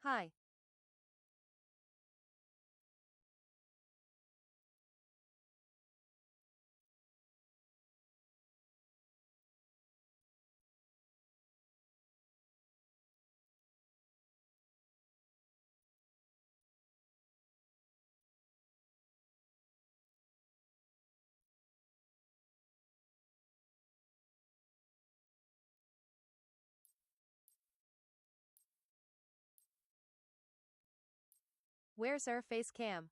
Hi. Where's our face cam?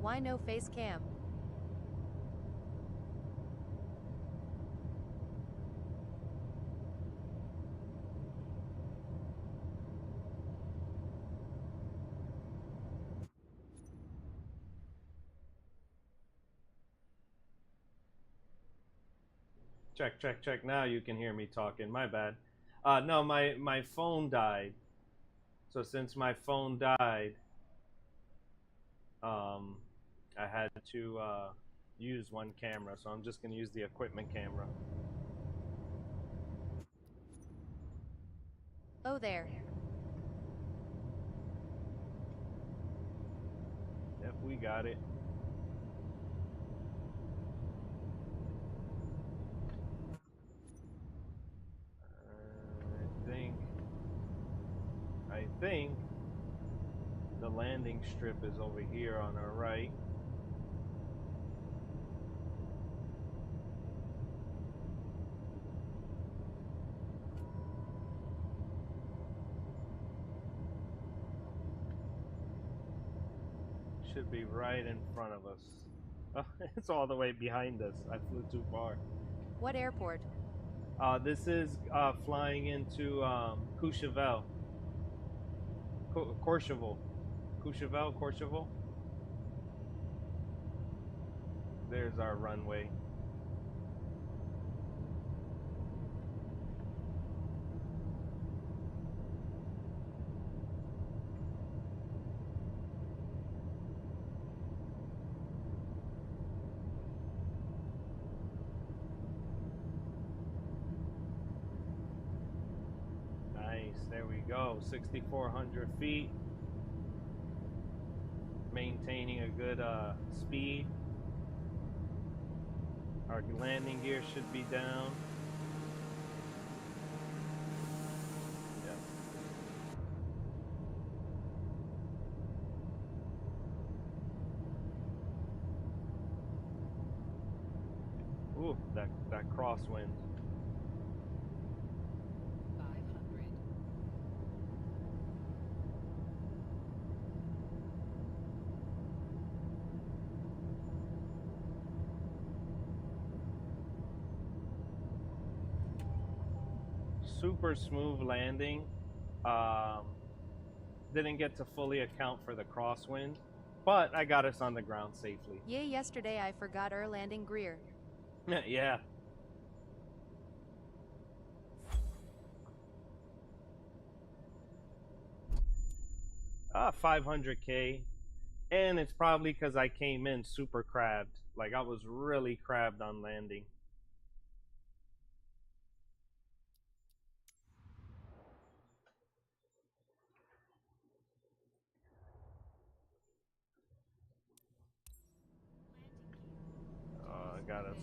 Why no face cam? Check, check, check. Now you can hear me talking. My bad. No, my phone died. So since my phone died, um, I had to use one camera. So I'm just gonna use the equipment camera. Oh there. Yep, we got it. I think the landing strip is over here on our right. Should be right in front of us. Oh, it's all the way behind us. I flew too far. What airport? This is flying into Courchevel. Courchevel. Courchevel. There's our runway. Nice. There we go. 6,400 feet. Maintaining a good speed. Our landing gear should be down. Yep. Ooh, that crosswind. 500. super smooth landing. Um, didn't get to fully account for the crosswind, but I got us on the ground safely. Yay, yesterday I forgot landing Greer. Yeah. Ah, 500K. And it's probably because I came in super crabbed. Like, I was really crabbed on landing. I got us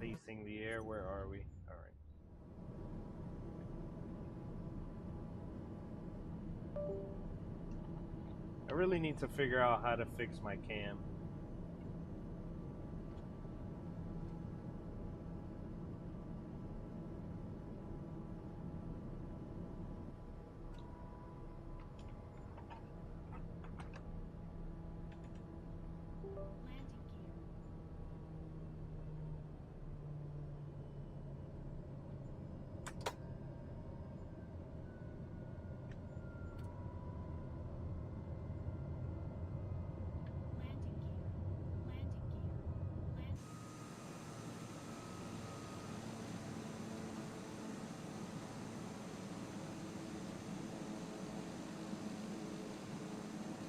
facing the air. Where are we? All right. I really need to figure out how to fix my cam.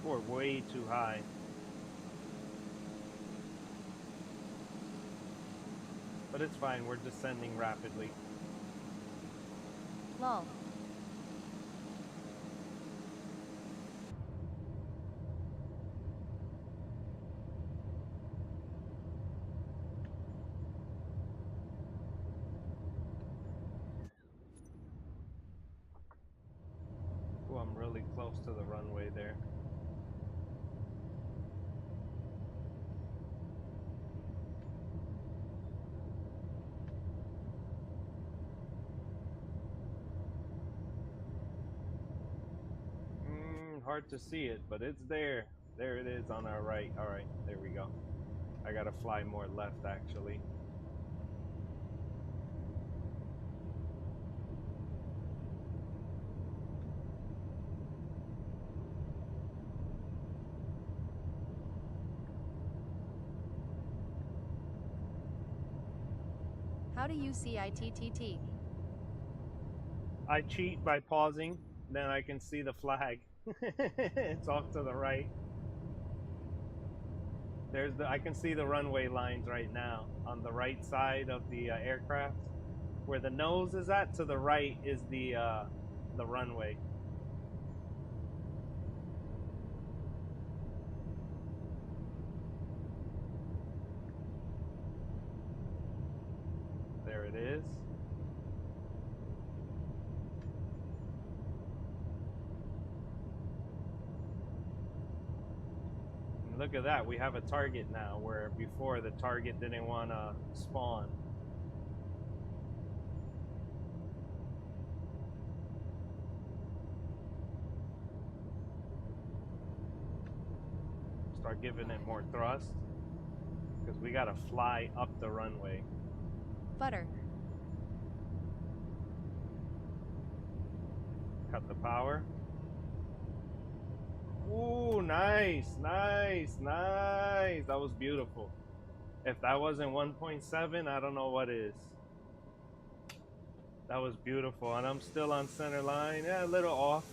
We're way too high. But it's fine, we're descending rapidly. Lol. Oh, I'm really close to the runway there. Hard to see it, but it's there. There it is on our right. All right, there we go. I gotta fly more left, actually. How do you see ITTT? I cheat by pausing, then I can see the flag. It's off to the right. I can see the runway lines right now on the right side of the aircraft. Where the nose is at, to the right is the runway. There it is. And look at that, we have a target now, where before the target didn't want to spawn. Start giving it more thrust, because we gotta fly up the runway. Butter. Cut the power. Ooh, nice, nice, nice. That was beautiful. If that wasn't 1.7, I don't know what is. That was beautiful. And I'm still on center line. Yeah, a little off,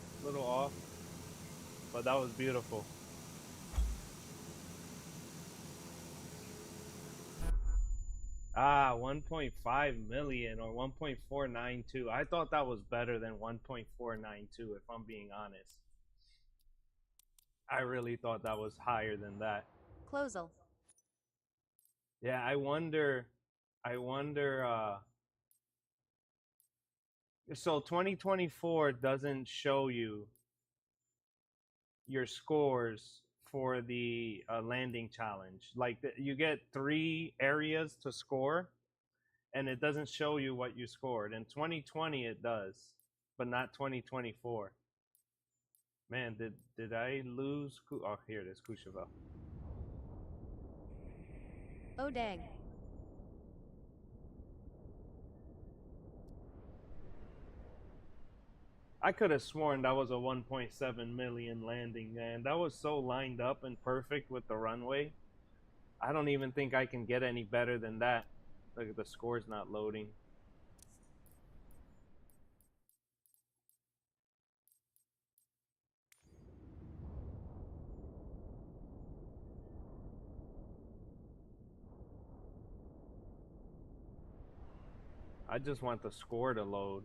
but that was beautiful. Ah, 1.5 million or 1.492. I thought that was better than 1.492, if I'm being honest. I really thought that was higher than that. Closel. Yeah, I wonder, so 2024 doesn't show you your scores for the landing challenge. Like you get 3 areas to score, and it doesn't show you what you scored. In 2020 it does, but not 2024. Man, did I lose? Oh, here it is, Courchevel. Oh dang. I could have sworn that was a 1.7 million landing, man. That was so lined up and perfect with the runway. I don't even think I can get any better than that. Look at the score's not loading. I just want the score to load.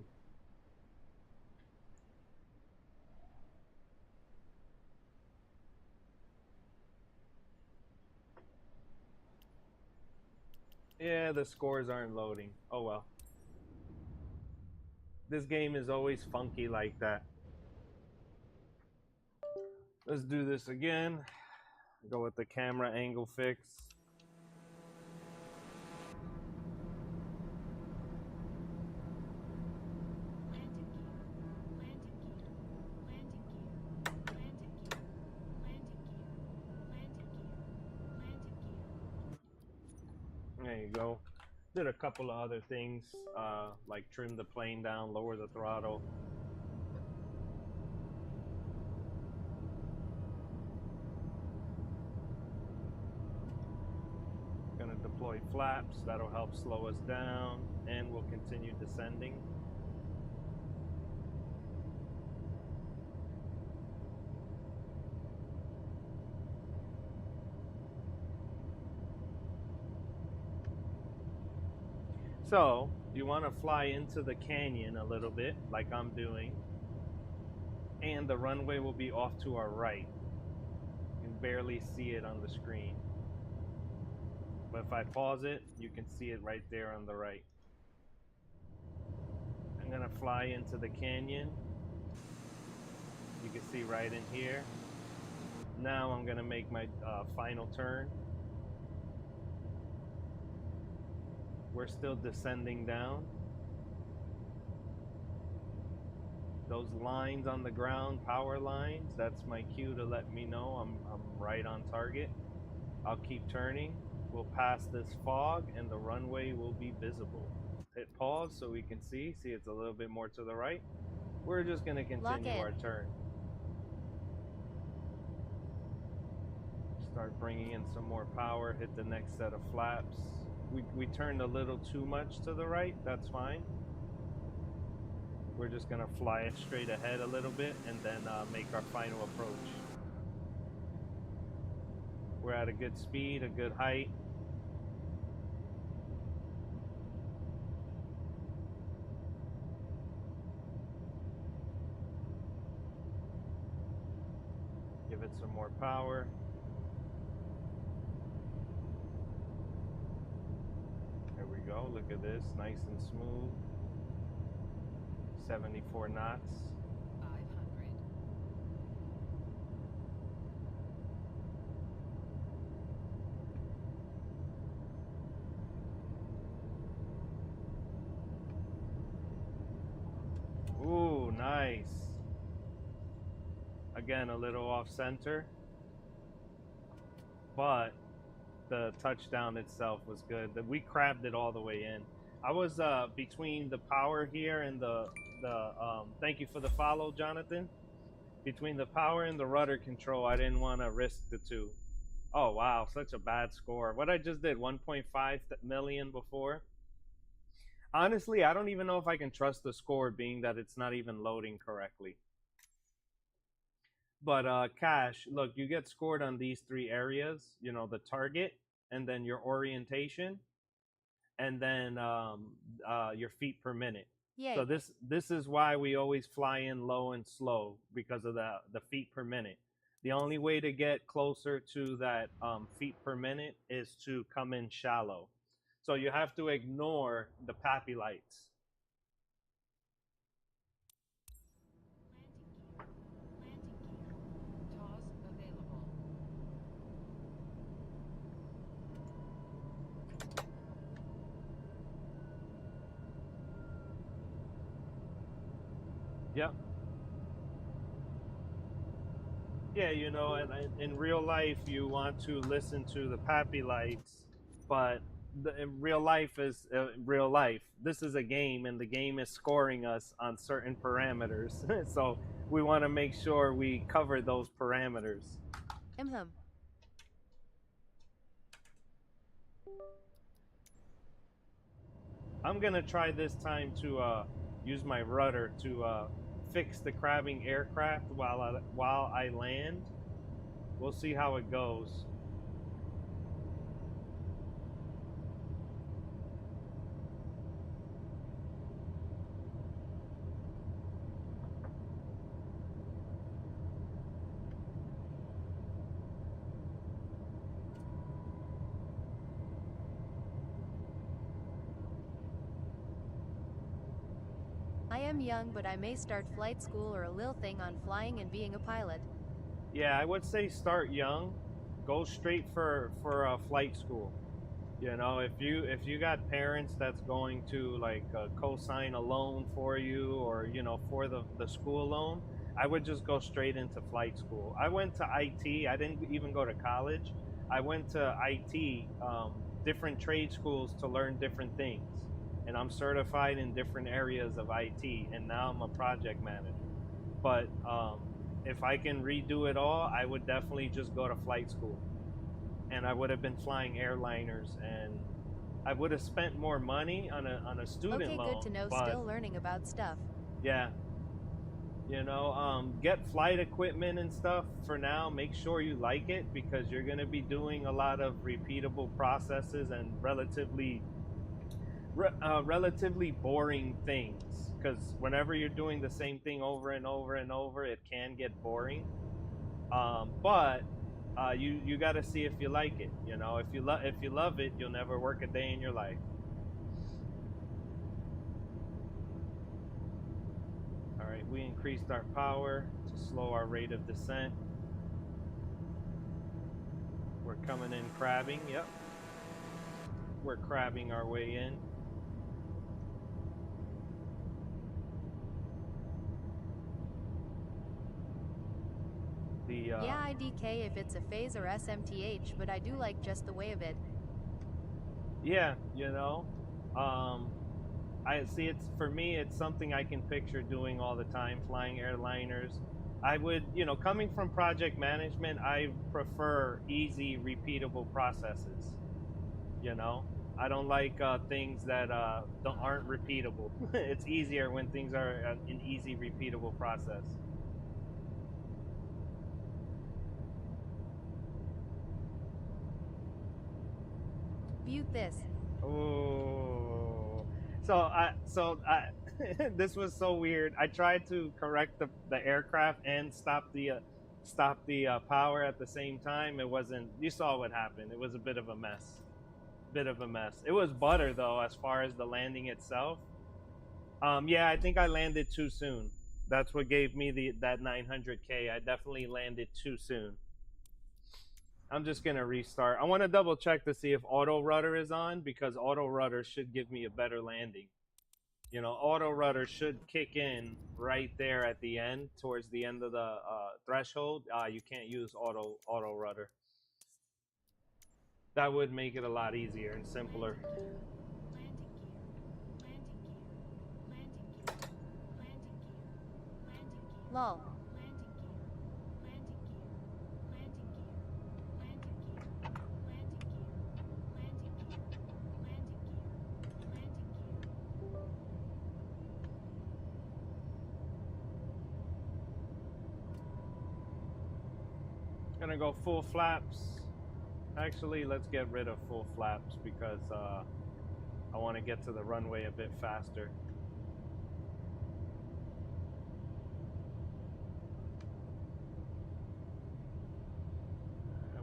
Yeah, the scores aren't loading. Oh well. This game is always funky like that. Let's do this again. Go with the camera angle fix. There you go. Did a couple of other things, like trim the plane down, lower the throttle. Gonna deploy flaps, that'll help slow us down, and we'll continue descending. So, you want to fly into the canyon a little bit, like I'm doing, and the runway will be off to our right. You can barely see it on the screen. But if I pause it, you can see it right there on the right. I'm gonna fly into the canyon. You can see right in here. Now I'm gonna make my final turn. We're still descending down. Those lines on the ground, power lines, that's my cue to let me know I'm right on target. I'll keep turning. We'll pass this fog and the runway will be visible. Hit pause so we can see. See, it's a little bit more to the right. We're just going to continue our turn. Start bringing in some more power. Hit the next set of flaps. We turned a little too much to the right. That's fine. We're just going to fly it straight ahead a little bit and then make our final approach. We're at a good speed, a good height. Give it some more power. There we go. Look at this. Nice and smooth. 74 knots. 500. Ooh, nice. Again, a little off center. But the touchdown itself was good. We crabbed it all the way in. I was between the power here and the thank you for the follow, Jonathan. Between the power and the rudder control, I didn't want to risk the two. Oh wow, such a bad score. What I just did, 1.5 million before. Honestly, I don't even know if I can trust the score, being that it's not even loading correctly. But Cash, look, you get scored on these three areas. You know, the target, and then your orientation, and then your feet per minute. Yay. So this is why we always fly in low and slow, because of the feet per minute. The only way to get closer to that feet per minute is to come in shallow. So you have to ignore the pappy lights. Yep. Yeah, you know, and in real life, you want to listen to the pappy lights, but real life is real life. This is a game, and the game is scoring us on certain parameters. So we want to make sure we cover those parameters. Imhum. I'm gonna try this time to use my rudder to fix the crabbing aircraft while I land. We'll see how it goes. I am young, but I may start flight school or a lil thing on flying and being a pilot. Yeah, I would say start young. Go straight for flight school. You know, if you got parents that's going to like co-sign a loan for you, or for the school loan, I would just go straight into flight school. I went to IT. I didn't even go to college. I went to IT, different trade schools to learn different things, and I'm certified in different areas of IT. And now I'm a project manager. But if I can redo it all, I would definitely just go to flight school, and I would have been flying airliners, and I would have spent more money on a student Okay, good loan. to know, But still learning about stuff. yeah, get flight equipment and stuff for now. Make sure you like it, because you're going to be doing a lot of repeatable processes and relatively boring things. Because whenever you're doing the same thing over and over and over, it can get boring. But you got to see if you like it. If you love it, you'll never work a day in your life. All right, we increased our power to slow our rate of descent. We're coming in crabbing. Yep, we're crabbing our way in. Yeah, IDK if it's a phase or SMTH, but I do like just the way of it. Yeah, I see. It's for me. It's something I can picture doing all the time, flying airliners. I would, coming from project management, I prefer easy, repeatable processes. You know, I don't like things that aren't repeatable. It's easier when things are an easy, repeatable process. Butte this. Oh, so I this was so weird. I tried to correct the aircraft and stop the power at the same time. It wasn't. You saw what happened. It was a bit of a mess. Bit of a mess. It was butter though, as far as the landing itself. Yeah, I think I landed too soon. That's what gave me that 900K. I definitely landed too soon. I'm just gonna restart. I want to double check to see if auto rudder is on, because auto rudder should give me a better landing. Auto rudder should kick in right there at the end, towards the end of the threshold. You can't use auto rudder. That would make it a lot easier and simpler. Lol. Gonna go full flaps. Actually, let's get rid of full flaps, because I want to get to the runway a bit faster.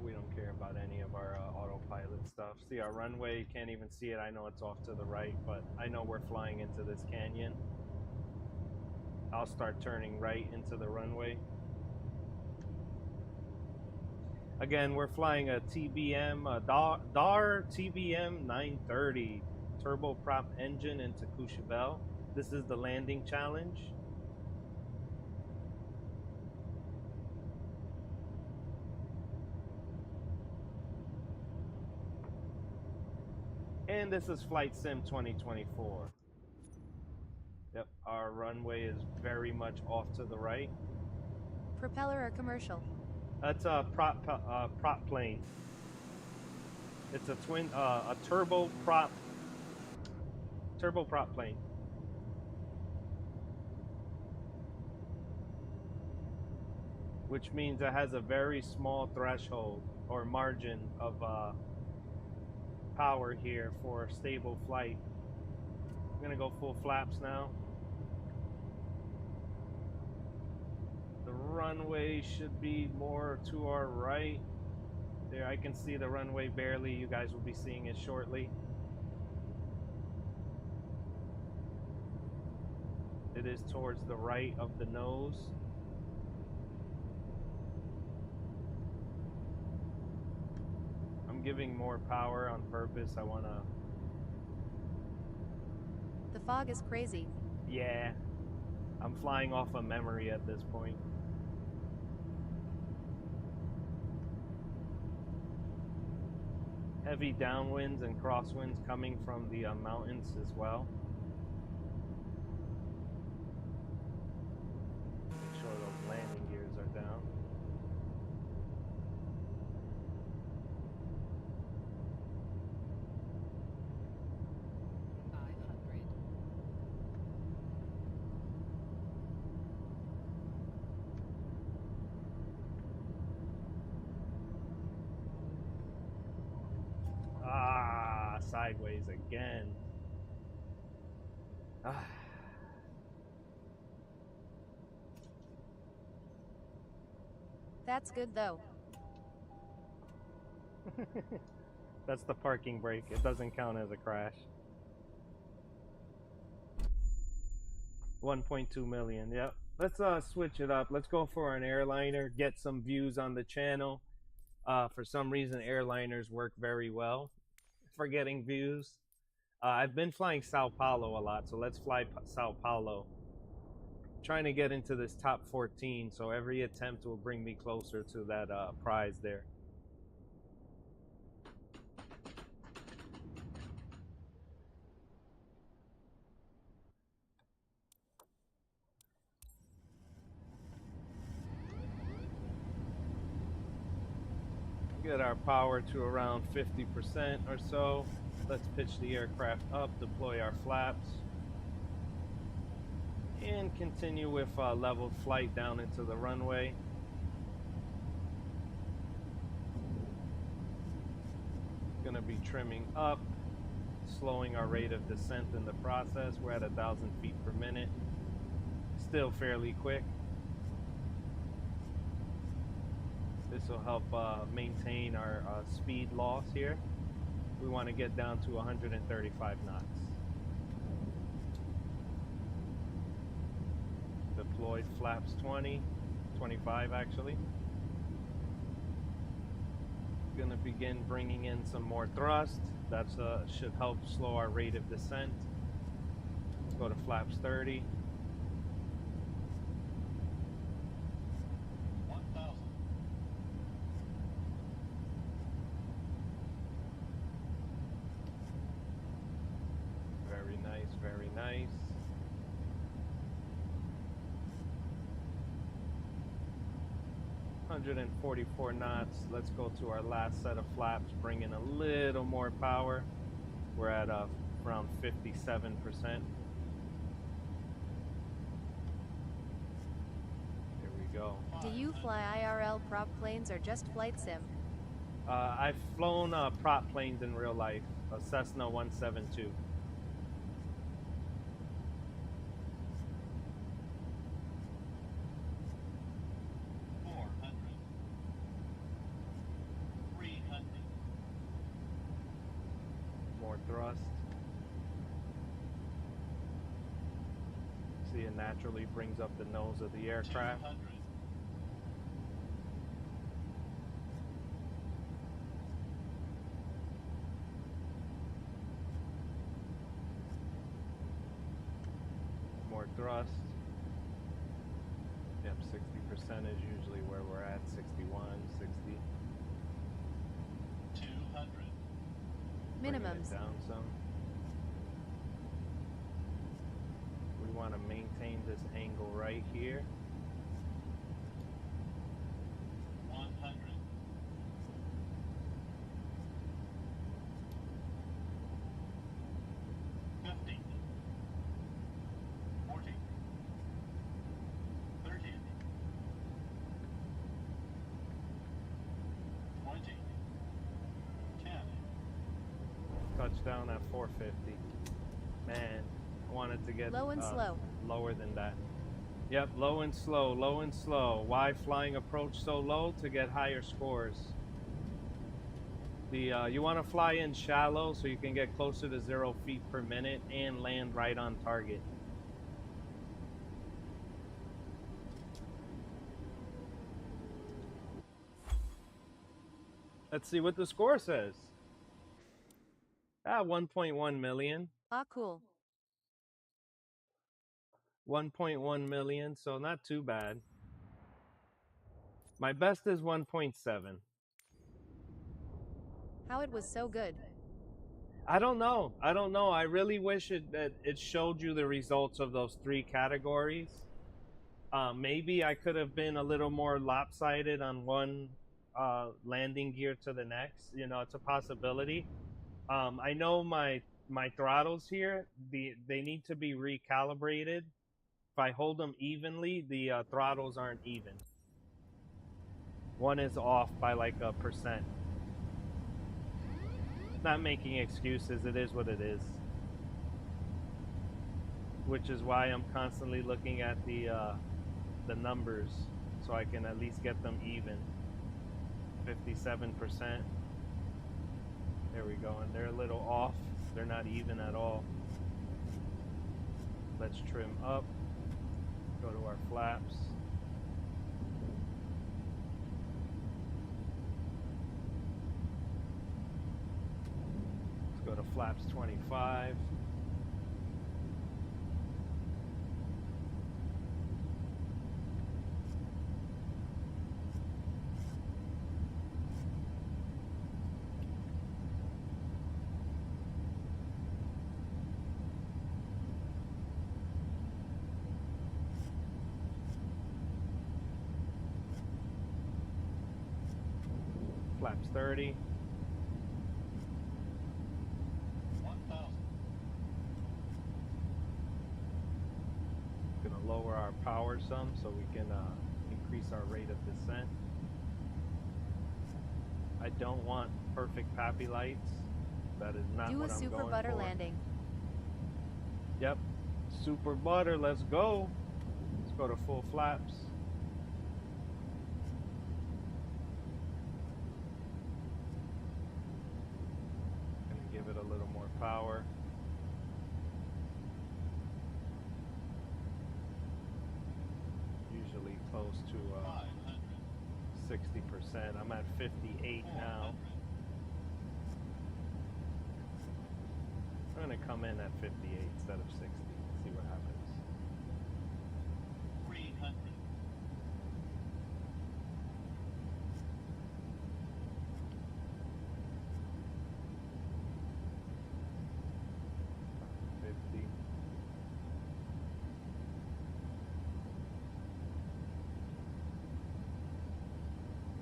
We don't care about any of our autopilot stuff. See our runway, you can't even see it. I know it's off to the right, but I know we're flying into this canyon. I'll start turning right into the runway. Again, we're flying a TBM, a DAR TBM 930 turboprop engine into Courchevel. This is the landing challenge. And this is Flight Sim 2024. Yep, our runway is very much off to the right. Propeller or commercial? That's a prop plane. It's a turboprop plane. Which means it has a very small threshold or margin of power here for stable flight. I'm gonna go full flaps now. The runway should be more to our right. There, I can see the runway barely. You guys will be seeing it shortly. It is towards the right of the nose. I'm giving more power on purpose. I wanna... The fog is crazy. Yeah. I'm flying off of memory at this point. Heavy downwinds and crosswinds coming from the mountains as well. Make sure those landing gears are down. Ah, sideways again. Ah. That's good though. That's the parking brake. It doesn't count as a crash. 1.2 million. Yep. Let's switch it up. Let's go for an airliner, get some views on the channel. For some reason, airliners work very well for getting views. I've been flying Sao Paulo a lot, so let's fly Sao Paulo. Trying to get into this top 14, so every attempt will bring me closer to that prize there. Get our power to around 50% or so. Let's pitch the aircraft up, deploy our flaps, and continue with level flight down into the runway. Gonna be trimming up, slowing our rate of descent in the process. We're at 1,000 feet per minute. Still fairly quick. This will help maintain our speed loss here. We want to get down to 135 knots. Deployed flaps 20, 25 actually. Gonna begin bringing in some more thrust. That should help slow our rate of descent. Go to flaps 30. 1,000. Very nice, very nice. .144 knots. Let's go to our last set of flaps, bring in a little more power. We're at around 57%. Here we go. Do you fly IRL prop planes or just flight sim? I've flown prop planes in real life, a Cessna 172. More thrust. See, it naturally brings up the nose of the aircraft. 200. More thrust. Yep, 60% is usually where we're at. 61, 60. 200. bringing it Minimums. down some. We want to maintain this angle right here. 100. 50. 40. 30. 20. 10. Touchdown at 450. Man, I wanted to get Low and slow. lower than that. Yep, low and slow, low and slow. Why flying approach so low? To get higher scores. You want to fly in shallow so you can get closer to 0 feet per minute and land right on target. Let's see what the score says. 1.1 million. Ah, cool. 1.1 million, so not too bad. My best is 1.7. How it was so good. I don't know. I really wish that it showed you the results of those 3 categories. Maybe I could have been a little more lopsided on one landing gear to the next. You know, it's a possibility. I know my throttles here, they need to be recalibrated. If I hold them evenly, the throttles aren't even. One is off by like 1%. Not making excuses. It is what it is. Which is why I'm constantly looking at the numbers so I can at least get them even. 57%. There we go. And they're a little off. They're not even at all. Let's trim up. Go to our flaps. Let's go to flaps 25. Flaps 30. 1,000. Gonna lower our power some so we can increase our rate of descent. I don't want perfect pappy lights. That is not Do what a I'm super going butter for. landing. Yep, super butter. Let's go. Let's go to full flaps. Gonna give it a little more power. Usually close to 500. 60%. I'm at 58 now. 400. I'm gonna come in at 58 instead of 60. See what happens. 300. 50.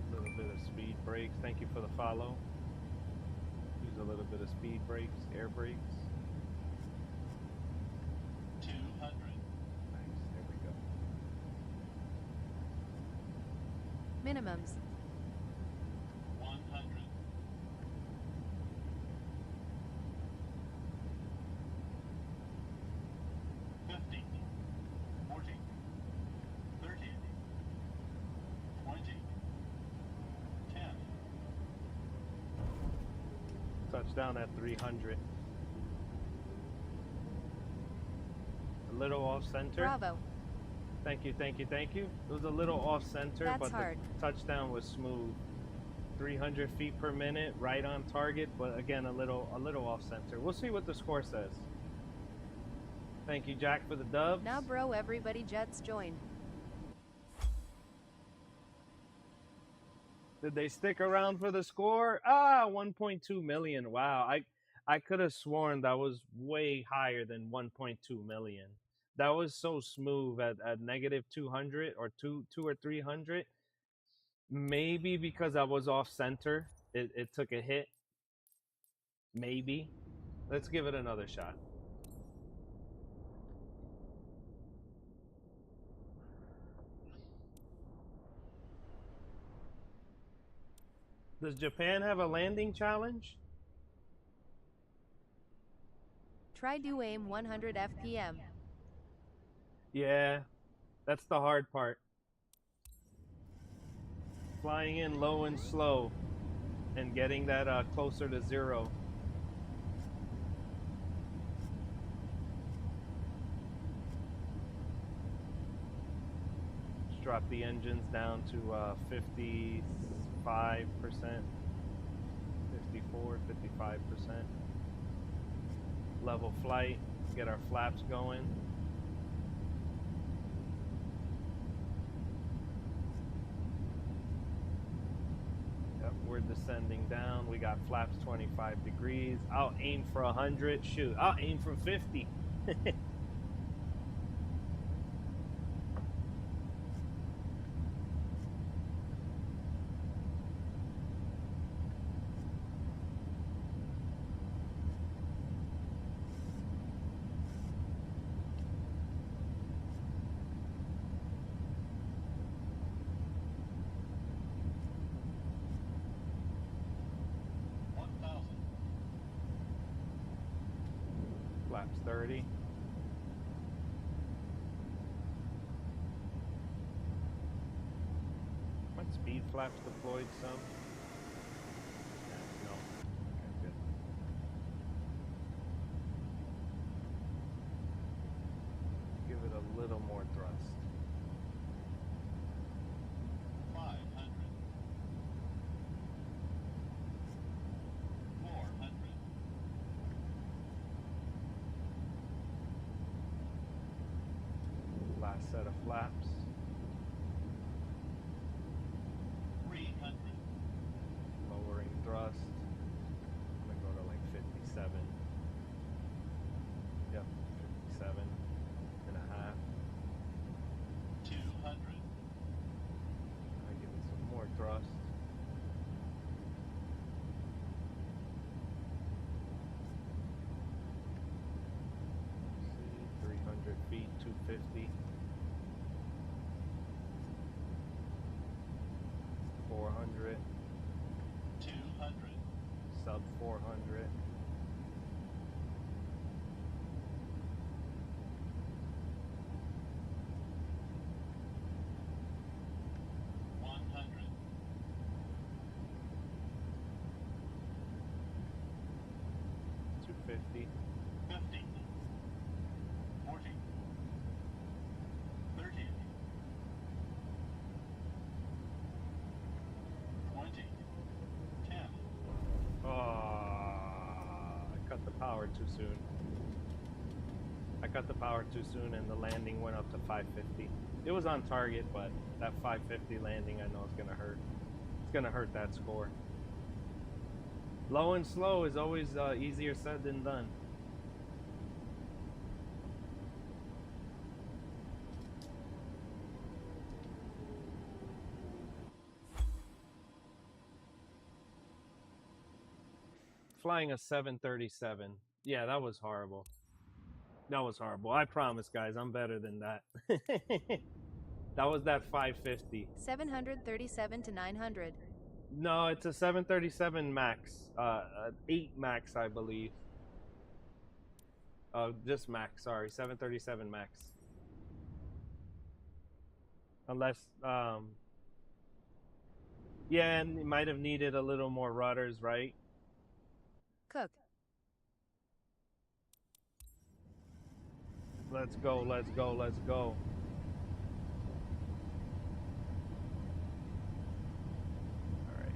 A little bit of speed brakes. Thank you for the follow. Use a little bit of speed brakes, air brakes. 200. Nice. There we go. Minimums. 100. 50. 40. 30. 20. 10. Touchdown at 300. A little off center. Bravo. Thank you, thank you, thank you. It was a little off center, That's but hard. the touchdown was smooth. 300 feet per minute, right on target, but again, a little off center. We'll see what the score says. Thank you, Jack, for the dubs. Now, bro, everybody jets joined. Did they stick around for the score? 1.2 million. Wow. I could have sworn that was way higher than 1.2 million. That was so smooth at negative 200 or two or 300. Maybe because I was off center, it took a hit. Maybe. Let's give it another shot. Does Japan have a landing challenge? Try do aim 100 FPM. Yeah, that's the hard part. Flying in low and slow and getting that closer to zero. Just drop the engines down to 55%, 54, 55%. Level flight, get our flaps going. Yep, we're descending down. We got flaps 25 degrees. I'll aim for 100. Shoot, I'll aim for 50. 1,000. Flaps 30. What speed flaps deployed some? Yeah, no. Okay, good. Give it a little more thrust. 500. 400. Last set of flaps. 300. Lowering thrust. I'm gonna go to like 57. Yep, 57 and a half. 200. I give it some more thrust. See, 300 feet, 250. 400, 200. sub 400. Two 50. 50. 40. 30. 20. 10. Oh, I cut the power too soon. I cut the power too soon and the landing went up to 550. It was on target, but that 550 landing I know is going to hurt. It's going to hurt that score. Low and slow is always easier said than done. Flying a 737. Yeah, that was horrible. That was horrible. I promise, guys, I'm better than that. That was that 550. 737 to 900. No, it's a 737 Max. 8 Max, I believe. Just Max, sorry. 737 Max. Unless, yeah, and it might have needed a little more rudders, right? Cook. Let's go, let's go, let's go. All right.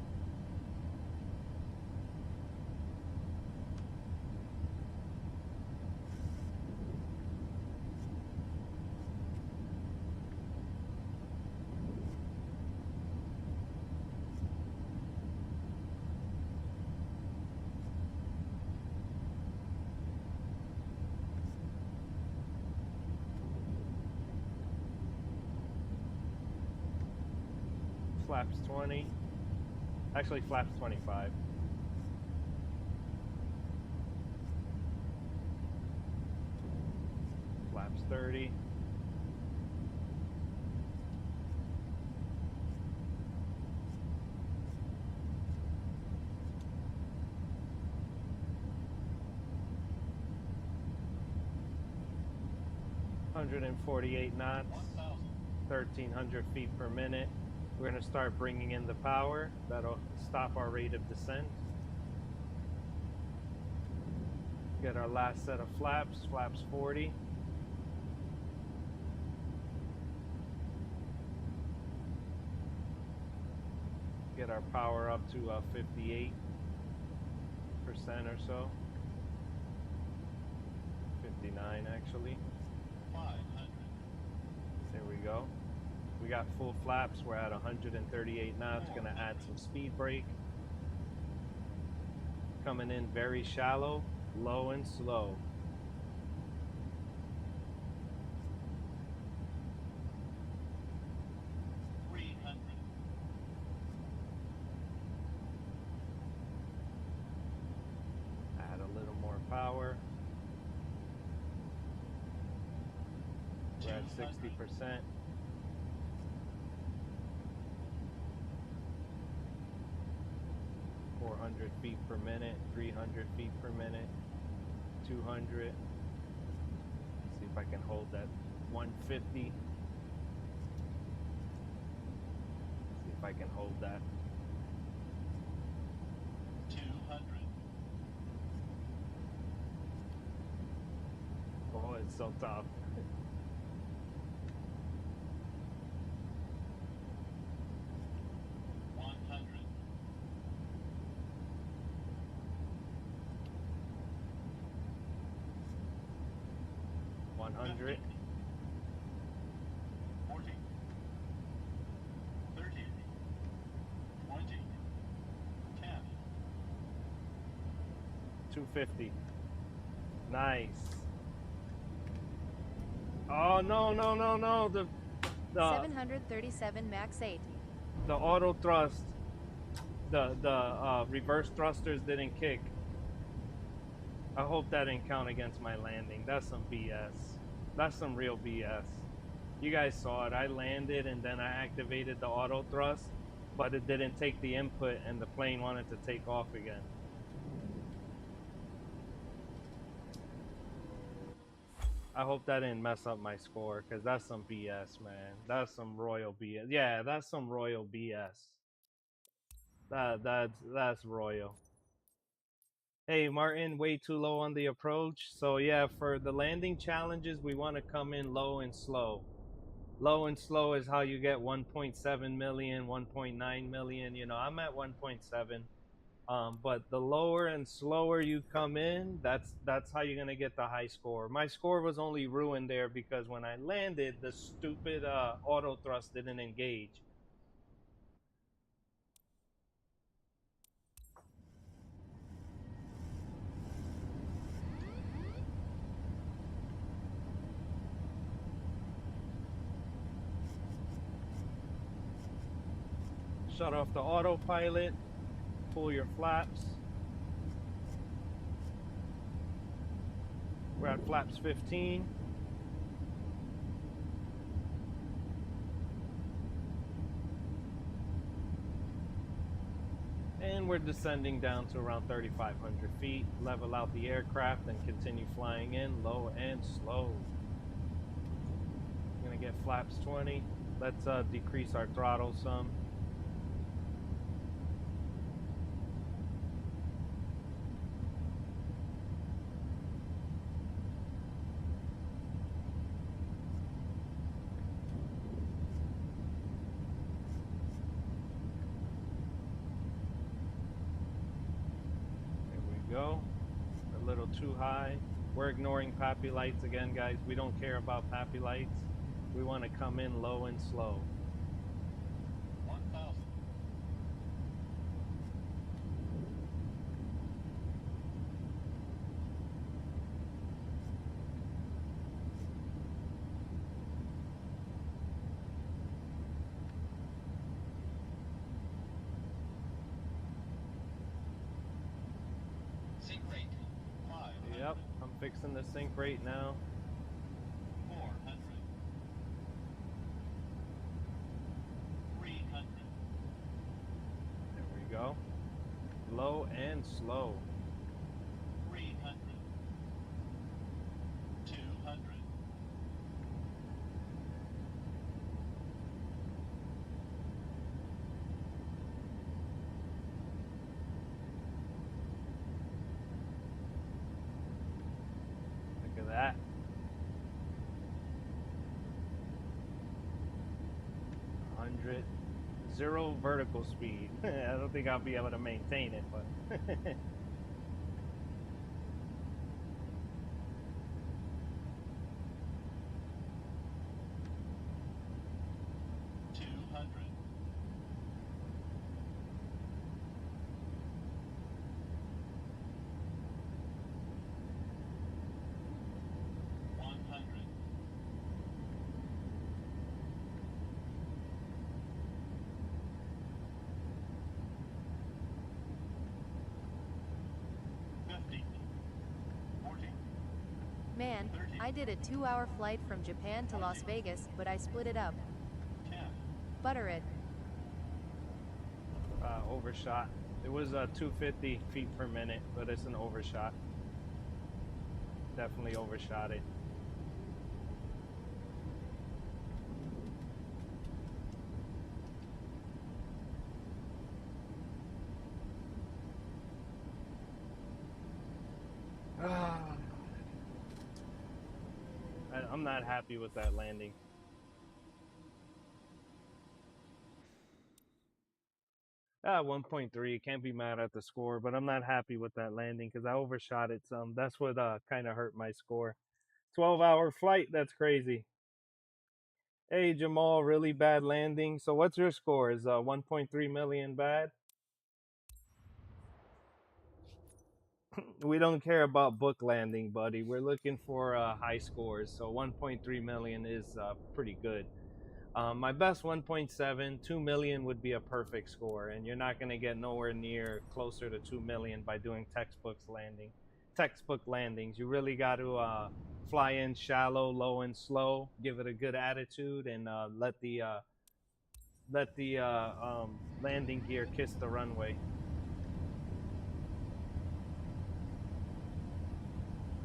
Flaps 20. Actually, flaps 25. Flaps 30. $148 knots, 1,300 feet per minute. We're going to start bringing in the power. That'll stop our rate of descent. Get our last set of flaps, flaps 40. Get our power up to 58% or so. 59 actually. 500. There we go. We got full flaps. We're at 138 knots. Gonna add some speed brake. Coming in very shallow, low and slow. Add a little more power. We're at 60%. Feet per minute, 300 feet per minute, 200. See if I can hold that 150. See if I can hold that. 200. Oh, it's so tough. 100. 40. 30. 20. 10. 250. Nice. Oh no no no no! The 737 max 8. The auto thrust, the reverse thrusters didn't kick. I hope that didn't count against my landing. That's some BS. That's some real BS. You guys saw it. I landed and then I activated the auto thrust, but it didn't take the input and the plane wanted to take off again. I hope that didn't mess up my score, because that's some BS, man. That's some royal BS. Yeah, that's some royal BS. That's royal. Hey, Martin, way too low on the approach. So yeah, for the landing challenges, we want to come in low and slow. Low and slow is how you get 1.7 million, 1.9 million. You know, I'm at 1.7. But the lower and slower you come in, that's how you're gonna get the high score. My score was only ruined there because when I landed, the stupid auto thrust didn't engage. Shut off the autopilot, pull your flaps. We're at flaps 15. And we're descending down to around 3,500 feet. Level out the aircraft and continue flying in low and slow. We're gonna get flaps 20. Let's decrease our throttle some. Go a little too high. We're ignoring PAPI lights again, guys. We don't care about PAPI lights. We want to come in low and slow. 1,000. Fixing the sink right now. 400. 300. There we go. Low and slow. 300. 200. 100. Zero vertical speed. I don't think I'll be able to maintain it, but 200. 100. 50. 40. Man, I did a 2-hour flight from Japan to Las Vegas, but I split it up. 10. Butter it. overshot. It was 250 feet per minute, but it's an overshot. Definitely overshot it. I'm not happy with that landing. Ah, 1.3. Can't be mad at the score, but I'm not happy with that landing because I overshot it some. That's what kind of hurt my score. 12-hour flight. That's crazy. Hey, Jamal, really bad landing. So what's your score? Is 1.3 million bad? We don't care about book landing, buddy. We're looking for high scores. So 1.3 million is pretty good. My best 1.7, 2 million would be a perfect score, and you're not going to get nowhere near closer to 2 million by doing textbook landings. You really got to fly in shallow, low, and slow. Give it a good attitude, and let the landing gear kiss the runway.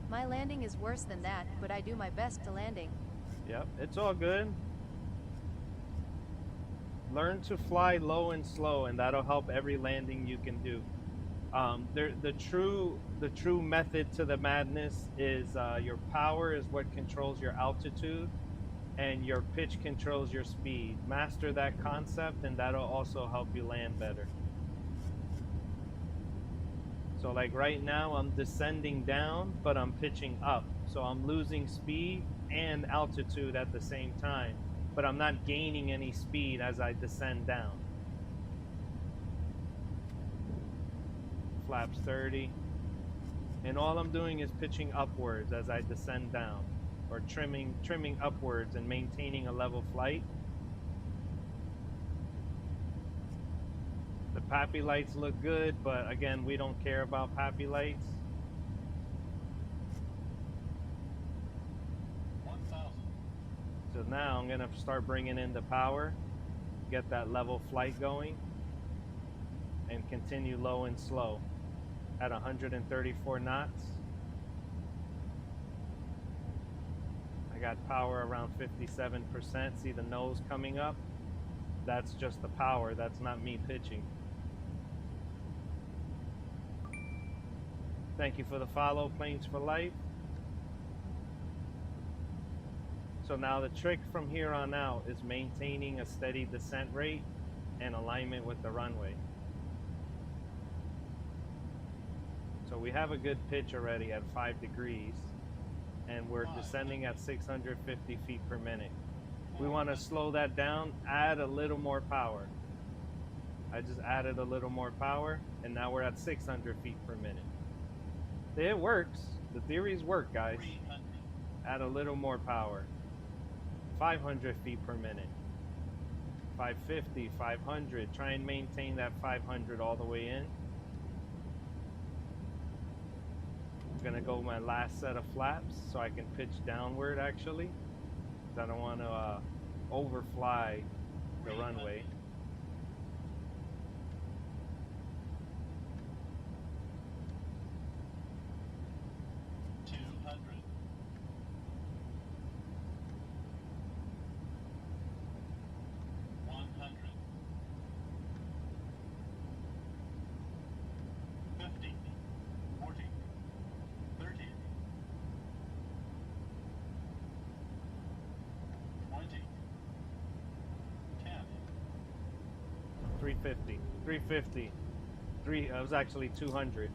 My landing is worse than that, but I do my best to landing. Yep, it's all good. Learn to fly low and slow, and that'll help every landing you can do. The true method to the madness is your power is what controls your altitude, and your pitch controls your speed. Master that concept, and that'll also help you land better. So like right now, I'm descending down, but I'm pitching up. So I'm losing speed and altitude at the same time, but I'm not gaining any speed as I descend down. Flaps 30. And all I'm doing is pitching upwards as I descend down, or trimming upwards and maintaining a level flight. The PAPI lights look good, but again, we don't care about PAPI lights. 1,000. So now I'm gonna start bringing in the power, get that level flight going, and continue low and slow at 134 knots. I got power around 57%. See the nose coming up? That's just the power. That's not me pitching. Thank you for the follow, Planes for Life. So now the trick from here on out is maintaining a steady descent rate and alignment with the runway. So we have a good pitch already at 5 degrees, and we're descending at 650 feet per minute. We want to slow that down, add a little more power. I just added a little more power, and now we're at 600 feet per minute. It works. The theories work, guys. 300. Add a little more power. 500 feet per minute. 550, 500. Try and maintain that 500 all the way in. I'm gonna to go my last set of flaps so I can pitch downward actually. 'Cause I don't want to overfly the runway. 200. 100. 50. 40. 30. 20. 10. 350. 350. It was actually 200.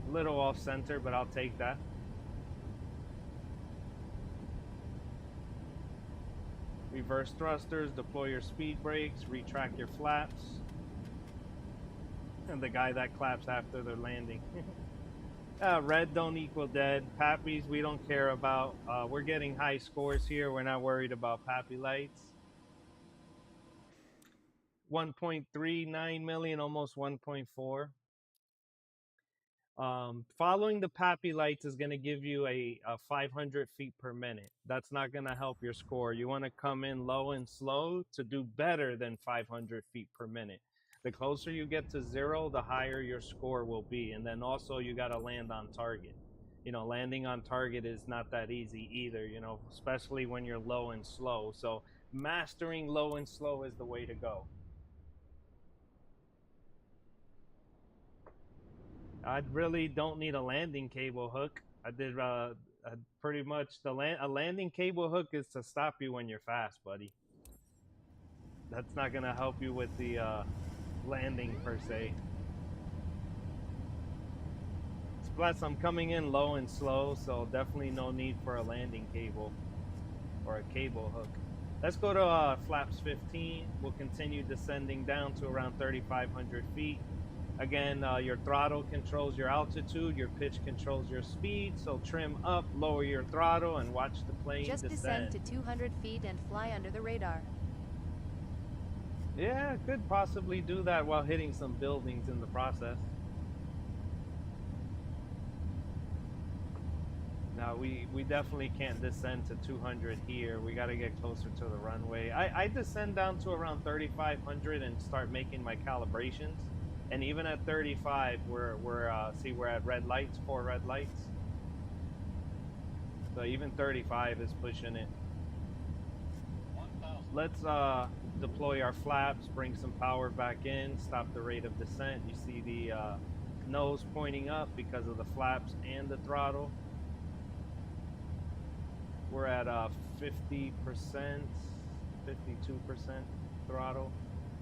A little off center, but I'll take that. Reverse thrusters, deploy your speed brakes, retract your flaps. And the guy that claps after they're landing. Red don't equal dead. Pappies we don't care about. We're getting high scores here. We're not worried about pappy lights. 1.39 million, almost 1.4. Following the pappy lights is going to give you a 500 feet per minute. That's not going to help your score. You want to come in low and slow to do better than 500 feet per minute. The closer you get to 0, the higher your score will be. And then also you got to land on target. You know, landing on target is not that easy either, you know, especially when you're low and slow. So mastering low and slow is the way to go. I really don't need a landing cable hook. I did pretty much a landing cable hook is to stop you when you're fast, buddy. That's not gonna help you with the landing per se. Plus, I'm coming in low and slow, so definitely no need for a landing cable or a cable hook. Let's go to flaps 15. We'll continue descending down to around 3,500 feet. Again, your throttle controls your altitude, your pitch controls your speed, so trim up, lower your throttle, and watch the plane Just descend. descend to 200 feet and fly under the radar. Yeah, could possibly do that while hitting some buildings in the process. Now, we definitely can't descend to 200 here. We got to get closer to the runway. I descend down to around 3,500 and start making my calibrations. And even at 35, we're at red lights, 4 red lights. So even 35 is pushing it. 1,000. Let's deploy our flaps, bring some power back in, stop the rate of descent. You see the nose pointing up because of the flaps and the throttle. We're at 50%, 52% throttle.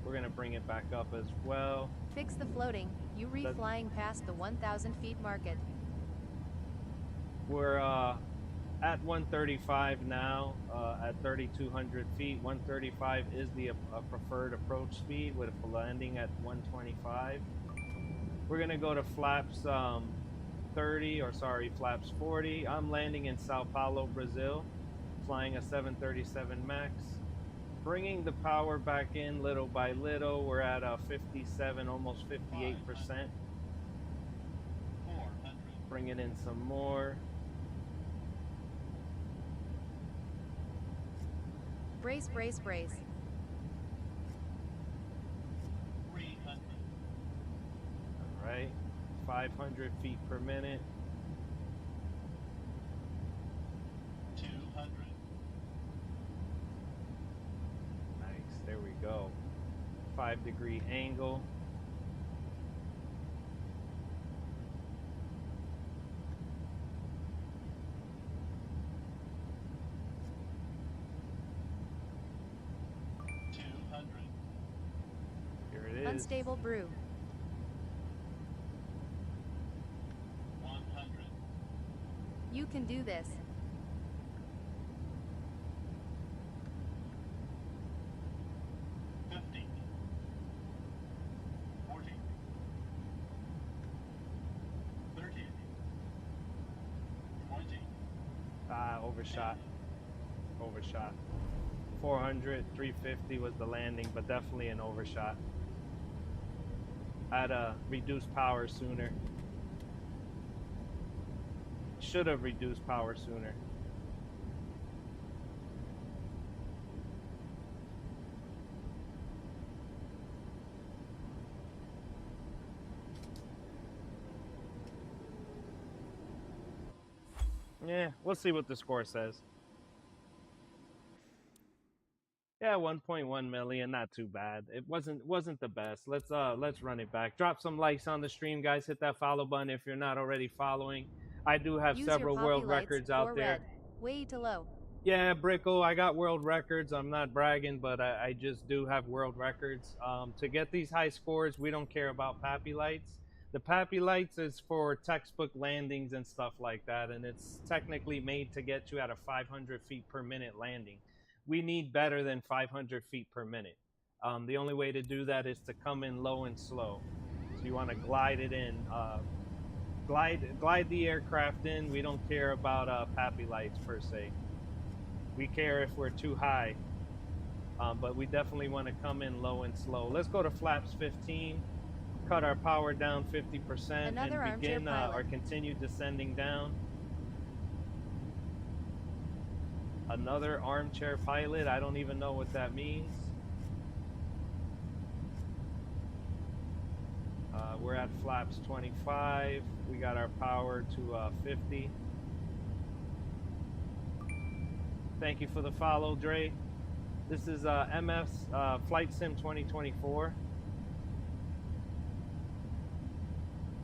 We're gonna bring it back up as well. Fix the floating. You re-flying past the 1,000 feet market. We're at 135 now, at 3,200 feet. 135 is the preferred approach speed with a landing at 125. We're gonna go to flaps flaps 40. I'm landing in Sao Paulo, Brazil, flying a 737 MAX. Bringing the power back in little by little. We're at 57, almost 58%. 400. Bringing in some more. Brace, brace, brace. 300. All right, 500 feet per minute. 200. Nice, there we go. 5-degree angle. Here it is. Unstable brew. 100. You can do this. 50. 40. 30. 20. Overshot. Overshot. 400, 350 was the landing, but definitely an overshot. I'd reduce power sooner. should have reduced power sooner. Yeah, we'll see what the score says. Yeah, 1.1 million, not too bad. It wasn't the best. Let's run it back. Drop some likes on the stream, guys. Hit that follow button if you're not already following. I do have Use your several poppy world lights, records out 4 there. red. Way too low. Yeah, Brickle, I got world records. I'm not bragging, but I just do have world records. To get these high scores, we don't care about Pappy Lights. The Pappy Lights is for textbook landings and stuff like that, and it's technically made to get you at a 500 feet per minute landing. We need better than 500 feet per minute. The only way to do that is to come in low and slow. So you want to glide it in. Glide the aircraft in. We don't care about Pappy Lights per se. We care if we're too high, but we definitely want to come in low and slow. Let's go to flaps 15, cut our power down 50%, Another and begin armchair or pilot. continue descending down. Another armchair pilot. I don't even know what that means. We're at flaps 25. We got our power to 50. Thank you for the follow, Dre. This is MF's Flight Sim 2024.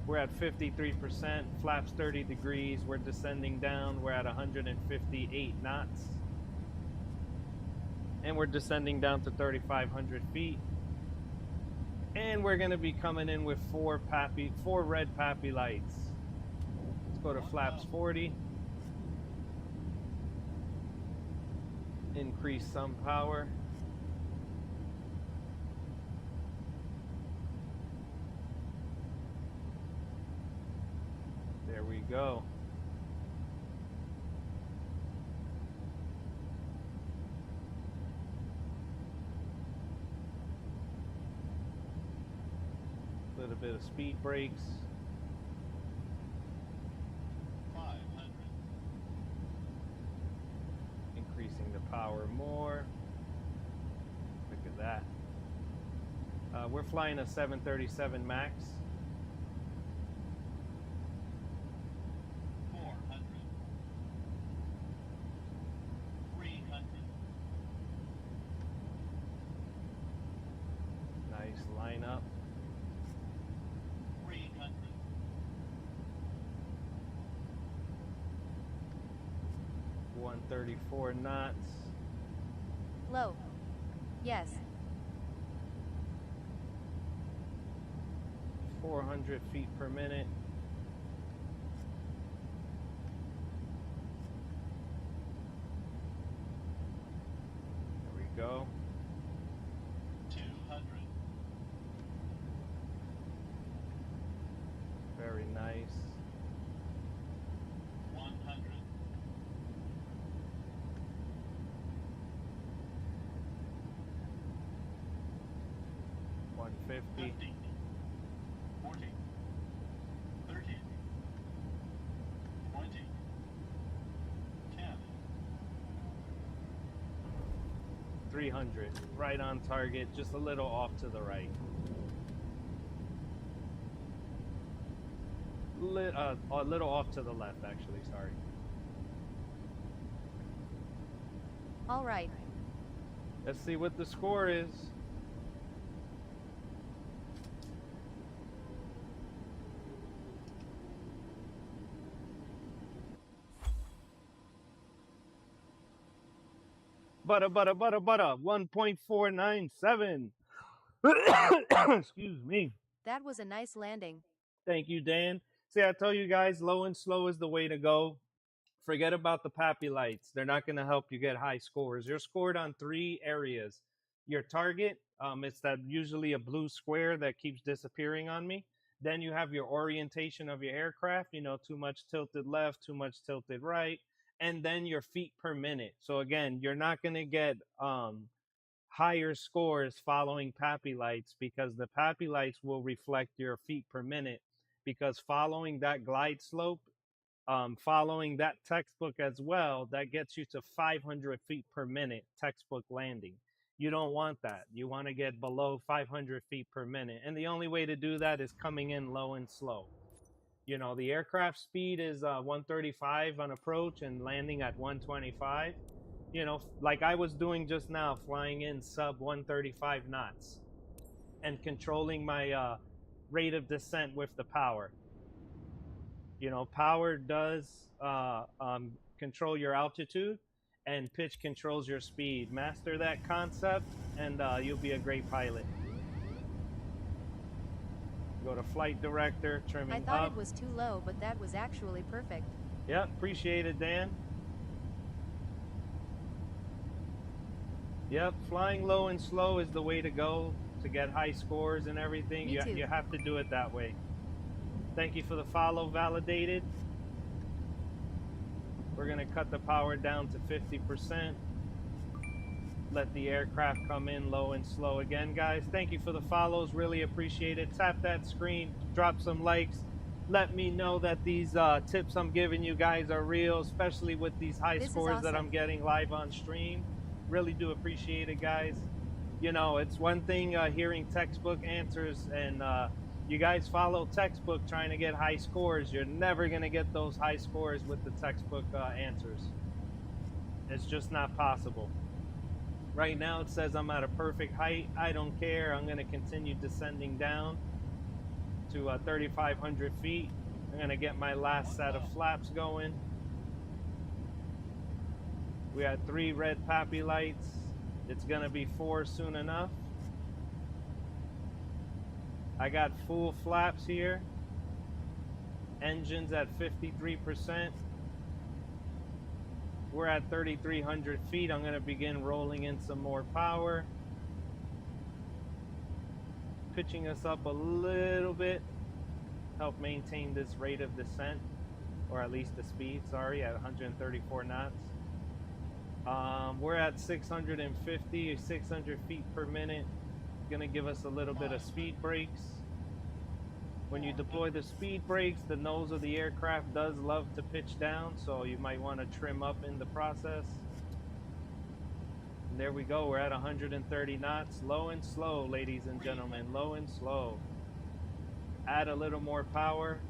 We're at 53%, flaps 30 degrees. We're descending down. We're at 158 knots. And we're descending down to 3,500 feet. And we're going to be coming in with four red Pappy lights. Let's go to flaps 40. Increase some power. There we go. A little bit of speed brakes. 500. Increasing the power more. Look at that. We're flying a 737 MAX. 400. 300. Nice lineup. 300. 134 knots. Low. Yes. 400 feet per minute. There we go. 200. Very nice. 100. 150. 50. 40. 30. 20. 10. 300. Right on target, just a little off to the right. A little off to the left, actually, sorry. All right. Let's see what the score is. Butter, 1.497. Excuse me. That was a nice landing. Thank you, Dan. See, I tell you guys, low and slow is the way to go. Forget about the Pappy lights. They're not going to help you get high scores. You're scored on 3 areas. Your target, it's that usually a blue square that keeps disappearing on me. Then you have your orientation of your aircraft, too much tilted left, too much tilted right, and then your feet per minute. So again, you're not going to get higher scores following Pappy lights because the Pappy lights will reflect your feet per minute, because following that glide slope Following that textbook as well, that gets you to 500 feet per minute textbook landing. You don't want that. You want to get below 500 feet per minute. And the only way to do that is coming in low and slow. You know, the aircraft speed is 135 on approach and landing at 125. You know, like I was doing just now, flying in sub 135 knots and controlling my rate of descent with the power. You know, power does control your altitude, and pitch controls your speed. Master that concept, and you'll be a great pilot. Go to flight director, trimming I thought up. it was too low, but that was actually perfect. Yep, appreciate it, Dan. Yep, flying low and slow is the way to go to get high scores and everything. Me too. You have to do it that way. Thank you for the follow, validated. We're going to cut the power down to 50%. Let the aircraft come in low and slow again, guys. Thank you for the follows. Really appreciate it. Tap that screen. Drop some likes. Let me know that these tips I'm giving you guys are real, especially with these high scores that I'm getting live on stream. Really do appreciate it, guys. You know, it's one thing hearing textbook answers, and you guys follow textbook trying to get high scores. You're never going to get those high scores with the textbook answers. It's just not possible. Right now it says I'm at a perfect height. I don't care. I'm going to continue descending down to 3,500 feet. I'm going to get my last set of flaps going. We had 3 red poppy lights. It's going to be 4 soon enough. I got full flaps here. Engines at 53%. We're at 3,300 feet. I'm going to begin rolling in some more power. Pitching us up a little bit. Help maintain this rate of descent, or at least the speed, sorry, at 134 knots. We're at 650 or 600 feet per minute. Going to give us a little bit of speed brakes. When you deploy the speed brakes, the nose of the aircraft does love to pitch down, so you might want to trim up in the process. And there we go. We're at 130 knots. Low and slow, ladies and gentlemen. Low and slow. Add a little more power.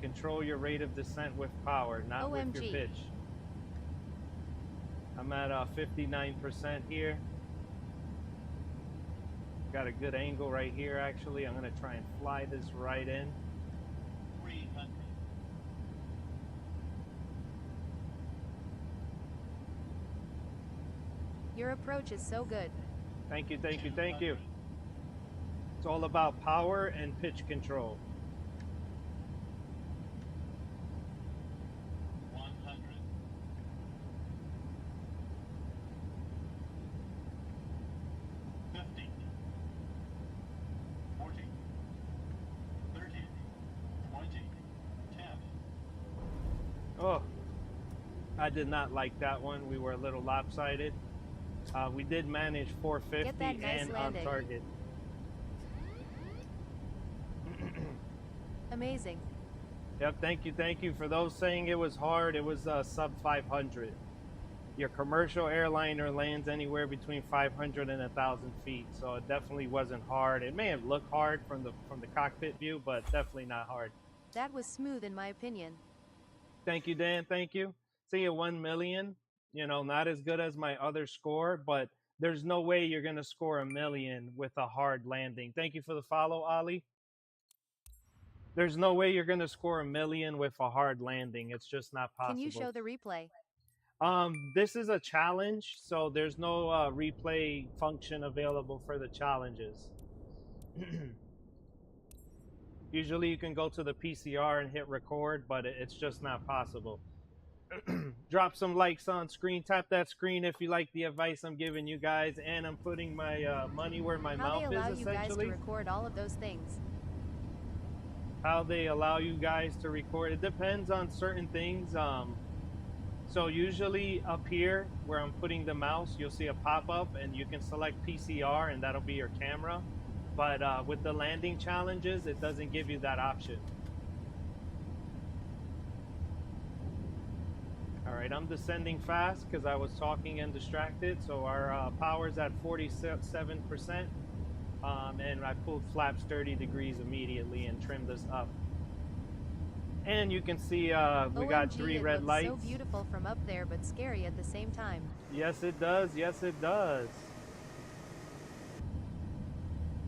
Control your rate of descent with power, not OMG. with your pitch. I'm at 59% here. Got a good angle right here, actually. I'm going to try and fly this right in. 300. Your approach is so good. Thank you, thank you, thank you. It's all about power and pitch control. 100. 50. 40. 30. 20. 10. Oh, I did not like that one. We were a little lopsided. We did manage 450 Get that nice and landing. on target. Amazing. Yep, thank you, thank you. For those saying it was hard, it was sub 500. Your commercial airliner lands anywhere between 500 and 1,000 feet, so it definitely wasn't hard. It may have looked hard from the cockpit view, but definitely not hard. That was smooth in my opinion. Thank you, Dan. Thank you. See you 1 million. You know, not as good as my other score, but there's no way you're going to score 1 million with a hard landing. Thank you for the follow, Ali. There's no way you're going to score 1 million with a hard landing. It's just not possible. Can you show the replay? This is a challenge, so there's no replay function available for the challenges. Usually you can go to the PCR and hit record, but it's just not possible. Drop some likes on screen. Tap that screen if you like the advice I'm giving you guys. And I'm putting my money where my How mouth they allow is, you guys to essentially. record all of those things? How they allow you guys to record. It depends on certain things. So usually up here where I'm putting the mouse, you'll see a pop-up and you can select PCR and that'll be your camera. But with the landing challenges, it doesn't give you that option. right, I'm descending fast because I was talking and distracted. So our power's at 47%. And I pulled flaps 30 degrees immediately and trimmed us up. And you can see we got OMG, 3 it red looks so lights. beautiful from up there but scary at the same time. Yes, it does. Yes, it does.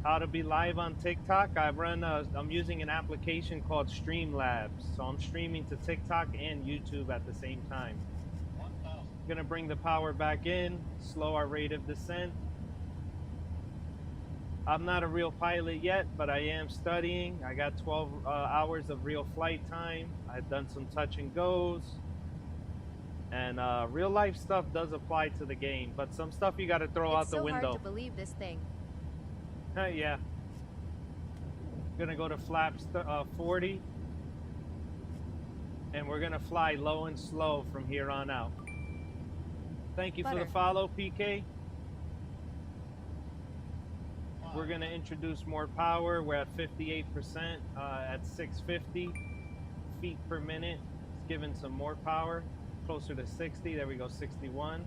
How to be live on TikTok? I'm using an application called Streamlabs. So I'm streaming to TikTok and YouTube at the same time. 1,000. Gonna bring the power back in, slow our rate of descent. I'm not a real pilot yet, but I am studying. I got 12 hours of real flight time. I've done some touch and goes. And real life stuff does apply to the game, but some stuff you got to throw out It's the so hard window. to believe this thing. Yeah. Gonna go to flaps 40. And we're gonna fly low and slow from here on out. Thank you for the Butter. follow, PK. 5. We're gonna introduce more power. We're at 58%, at 650 feet per minute. It's giving some more power, closer to 60. There we go, 61.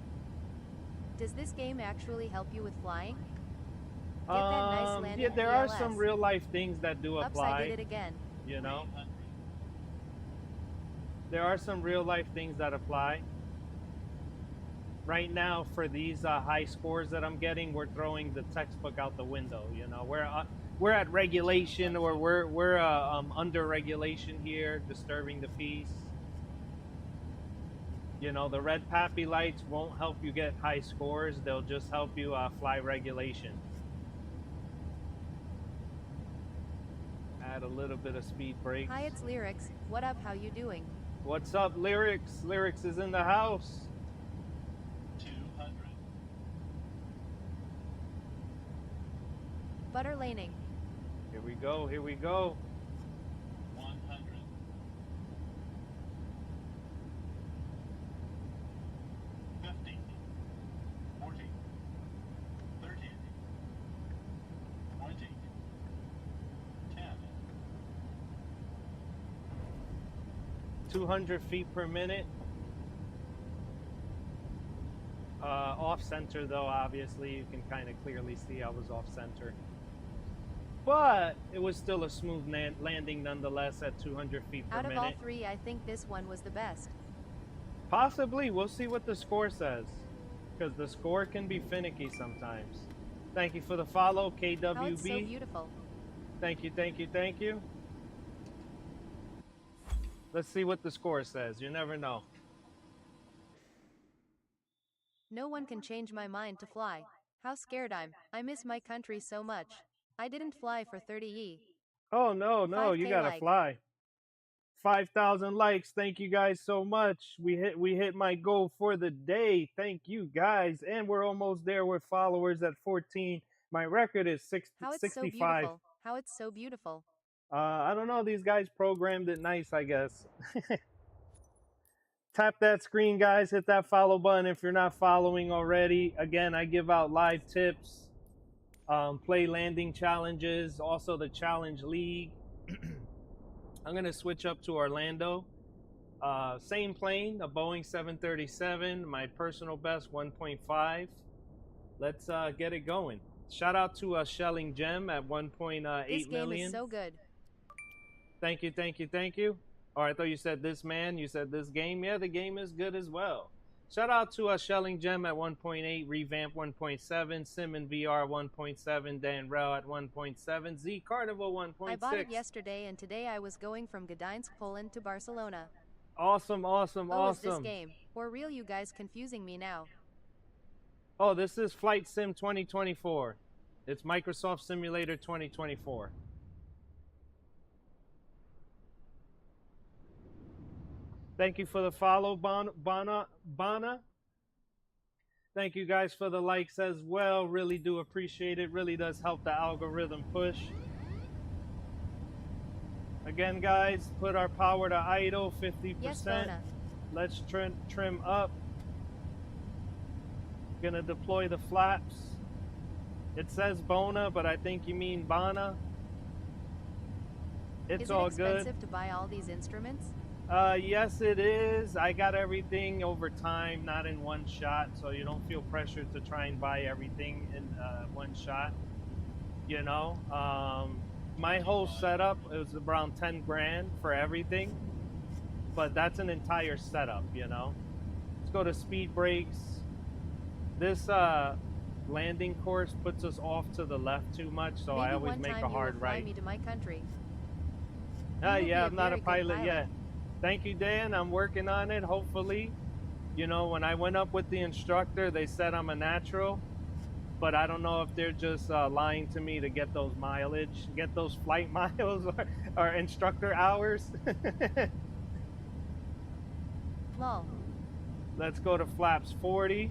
Does this game actually help you with flying? Get that nice landing, Yeah, there are PLS. some real life things that do Oops, apply. I did it again. You know, 300. there are some real life things that apply. Right now, for these high scores that I'm getting, we're throwing the textbook out the window. You know, we're at regulation, or we're under regulation here, disturbing the peace. You know, the red pappy lights won't help you get high scores. They'll just help you fly regulation. Add a little bit of speed brakes. Hi, it's Lyrics. What up, how you doing? What's up, Lyrics? Lyrics is in the house. 200. Butter laning. Here we go, here we go. 100. 50. 40. 30. 20. 10. 200 feet per minute. Off center though, obviously you can kind of clearly see I was off center, but it was still a smooth landing nonetheless at 200 feet per Out of all minute. three, I think this one was the best. Possibly, we'll see what the score says, because the score can be finicky sometimes. Thank you for the follow, KWB. Oh, it's so beautiful. Thank you, thank you, thank you. Let's see what the score says. You never know. No one can change my mind to fly. How scared I'm. I miss my country so much. I didn't fly for 30 Oh no, no, you 5K gotta like. fly. 5,000 likes. Thank you guys so much. We hit my goal for the day. Thank you guys, and we're almost there with followers at 14. My record is How it's so 65. beautiful. How it's so beautiful. I don't know. These guys programmed it nice, I guess. Tap that screen, guys. Hit that follow button if you're not following already. Again, I give out live tips, play landing challenges, also the challenge league. I'm gonna switch up to Orlando. Same plane, a Boeing 737. My personal best 1.5. Let's get it going. Shout out to Shelling Gem at 1.8 This game million. is so good. Thank you, thank you, thank you. Oh, I thought you said this man. You said this game. Yeah, the game is good as well. Shout out to Shelling Gem at 1.8, Revamp 1.7, Simon VR 1.7, Dan Rel at 1.7, Z Carnival 1.6. I bought it yesterday and today I was going from Gdańsk, Poland to Barcelona. Awesome, awesome, Oh, awesome. is this game? For real, you guys confusing me now. Oh, this is Flight Sim 2024. It's Microsoft Simulator 2024. Thank you for the follow, Bana. Thank you guys for the likes as well. Really do appreciate it. Really does help the algorithm push. Again, guys, put our power to idle, 50%. Yes, Bona. Let's trim up. Gonna deploy the flaps. It says Bona, but I think you mean Bana. It's Is it all good. expensive to buy all these instruments? Yes, it is. I got everything over time, not in one shot, so you don't feel pressure to try and buy everything in one shot. You know, my whole 25 setup hundred. it was around 10 grand for everything, but that's an entire setup. You know, let's go to speed brakes. This landing course puts us off to the left too much, so I Maybe always one make time a you will hard fly right. me to my country. You will Yeah, be a I'm not a very good pilot pilot. yet. Thank you, Dan. I'm working on it. Hopefully, you know, when I went up with the instructor, they said I'm a natural, but I don't know if they're just lying to me to get those mileage, get those flight miles or instructor hours. Lol. Let's go to flaps 40.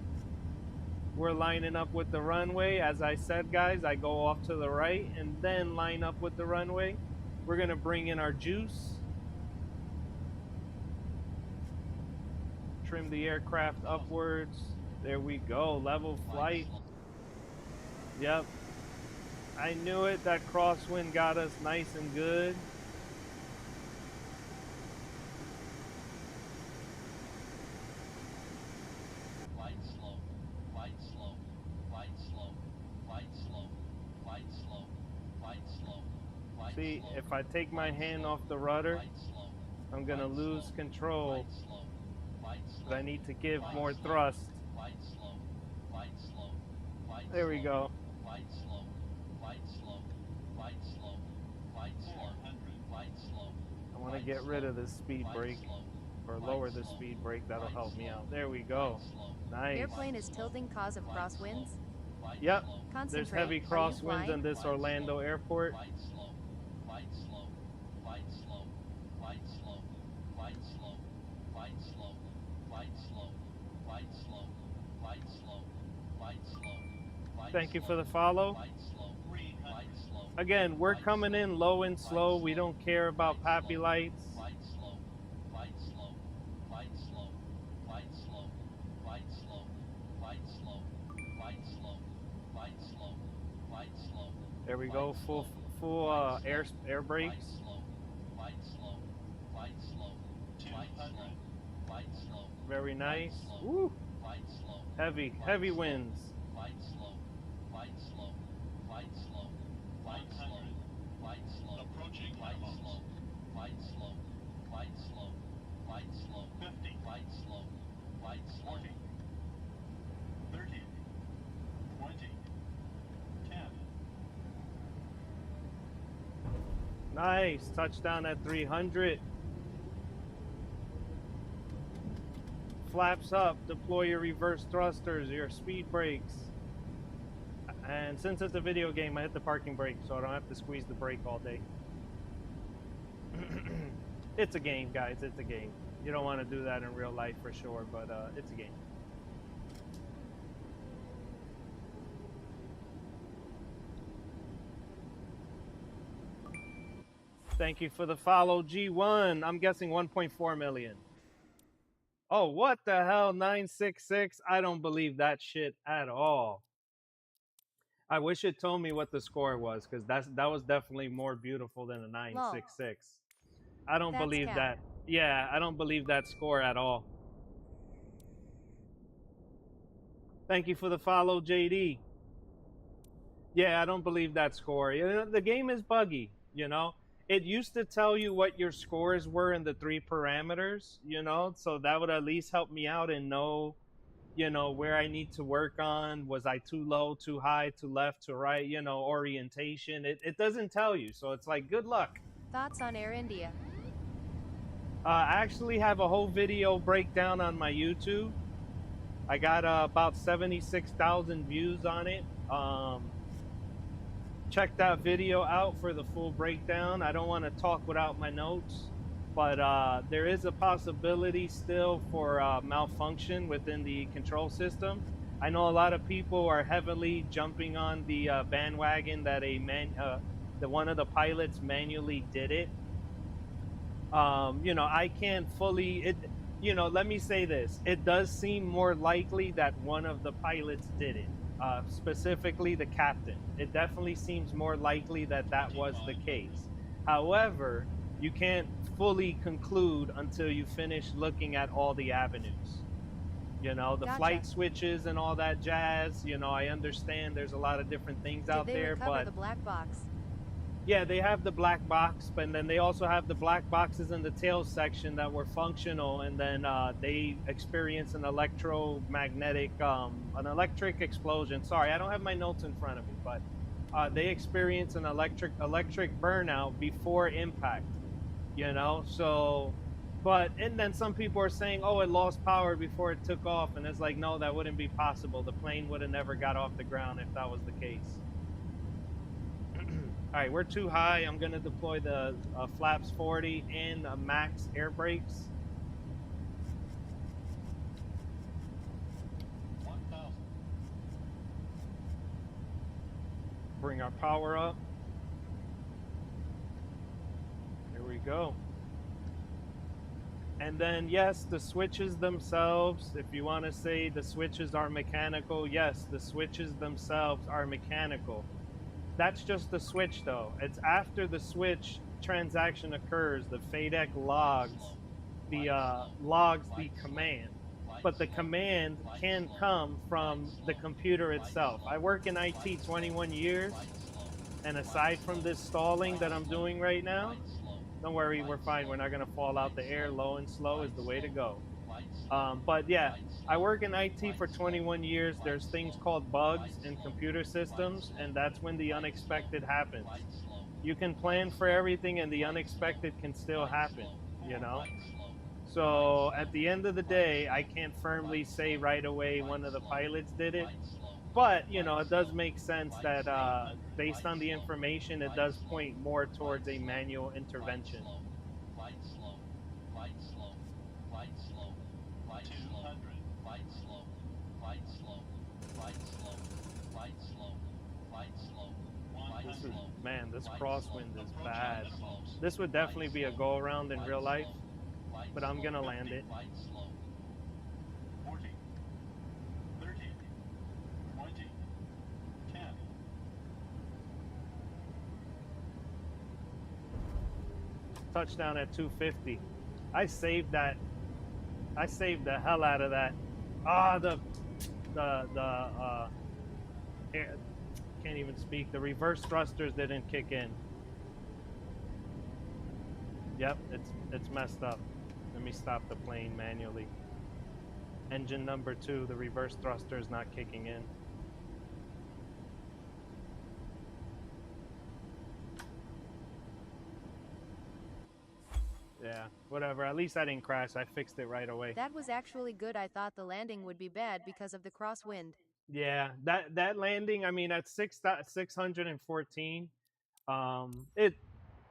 We're lining up with the runway. As I said, guys, I go off to the right and then line up with the runway. We're going to bring in our juice, trim the aircraft upwards. There we go. Level flight. Yep. I knew it. That crosswind got us nice and good. Flight slow. Flight slow. Flight slow. Flight slow. Flight slow. Flight slow. Flight See, slow. if I take my Flight hand slow. off the rudder, Flight slow. I'm going to Flight lose slow. control, Flight slow. Flight slow. but I need to give Flight more slow. thrust. Flight slow. Flight slow. Flight There we slow. go. Flight slow. Flight slow. Flight slow. Flight slow. 400. Flight slow. I want to get rid of this speed brake or lower the speed brake. That'll help me out. There we go. Nice. Airplane is tilting cause of crosswinds. Yep. There's Concentrate. heavy Are you crosswinds flying? in this Orlando airport. Flight slow. Flight slow. Flight slow. Flight slow. Flight slow. Flight slow. Flight slow. Flight slow. Flight slow. Flight slow. Thank you for the follow. Flight slow. 300. Slow. Again, we're coming in low and slow. We don't care about pappy lights. Flight slow. Flight slow. Flight slow. Flight slow. Flight slow. Flight slow. Flight slow. Flight slow. Flight slow. There we go. Full air brakes. Flight slow. Flight slow. Flight slow. 200. Flight slow. Very nice. Woo. Flight slow. Heavy winds. Flight slow. Flight slow. Flight slow. Flight slow. Flight slow. Approaching flight slow. Flight slow. Flight slow. Flight slow. 50. Flight slow. Flight slow. 40. 30. 20. 10. Nice. Touchdown at 300. Flaps up. Deploy your reverse thrusters, your speed brakes. And since it's a video game, I hit the parking brake so I don't have to squeeze the brake all day. It's a game, guys. It's a game. You don't want to do that in real life for sure, but it's a game. Thank you for the follow, G1. I'm guessing 1.4 million. Oh, what the hell? 966? I don't believe that shit at all. I wish it told me what the score was, because that was definitely more beautiful than a 966. I don't That's believe cap. that. Yeah, I don't believe that score at all. Thank you for the follow, JD. Yeah, I don't believe that score. You know, the game is buggy, you know. It used to tell you what your scores were in the 3 parameters, you know, so that would at least help me out and know, you know, where I need to work on. Was I too low, too high, too left, too right, you know, orientation. It doesn't tell you, so it's like, good luck. Thoughts on Air India? I actually have a whole video breakdown on my YouTube. I got about 76,000 views on it. Check that video out for the full breakdown. I don't want to talk without my notes, but there is a possibility still for malfunction within the control system. I know a lot of people are heavily jumping on the bandwagon that one of the pilots manually did it. You know, I can't fully, you know, let me say this. It does seem more likely that one of the pilots did it, specifically the captain. It definitely seems more likely that that was the case. However, you can't fully conclude until you finish looking at all the avenues. You know, the Gotcha. flight switches and all that jazz. You know, I understand there's a lot of different things Did out they there, recover but the black box? yeah, they have the black box, but then they also have the black boxes in the tail section that were functional, and then they experienced an an electric explosion. Sorry, I don't have my notes in front of me, but they experienced an electric burnout before impact. You know, so, but and then some people are saying, oh, it lost power before it took off, and it's like, no, that wouldn't be possible. The plane would have never got off the ground if that was the case. All right, we're too high. I'm going to deploy the flaps 40 and max air brakes. 1,000. Bring our power up. Here we go. And then, yes, the switches themselves, if you want to say the switches are mechanical, yes, the switches themselves are mechanical. That's just the switch, though. It's after the switch transaction occurs, the FADEC logs the command. But the command can come from the computer itself. I work in IT 21 years, and aside from this stalling that I'm doing right now, don't worry, we're fine. We're not going to fall out the air. Low and slow is the way to go. But yeah, I work in IT for 21 years. There's things called bugs in computer systems, and that's when the unexpected happens. You can plan for everything, and the unexpected can still happen, you know? So at the end of the day, I can't firmly say right away one of the pilots did it. But, you know, it does make sense that based on the information, it does point more towards a manual intervention. Flight slow. Flight slow. Flight slow. Flight slow. 200. Flight slow. Flight slow. Flight slow. Flight slow. Flight slow. This is, man, this crosswind is bad. This would definitely be a go around in real life, but I'm gonna land it. 40. 30. 20. 10. Touchdown at 250. I saved that. I saved the hell out of that. Air, can't even speak. The reverse thrusters didn't kick in. Yep, it's messed up. Let me stop the plane manually. Engine number 2, the reverse thruster is not kicking in. Yeah, whatever. At least I didn't crash. I fixed it right away. That was actually good. I thought the landing would be bad because of the crosswind. Yeah, that landing, I mean, at 614,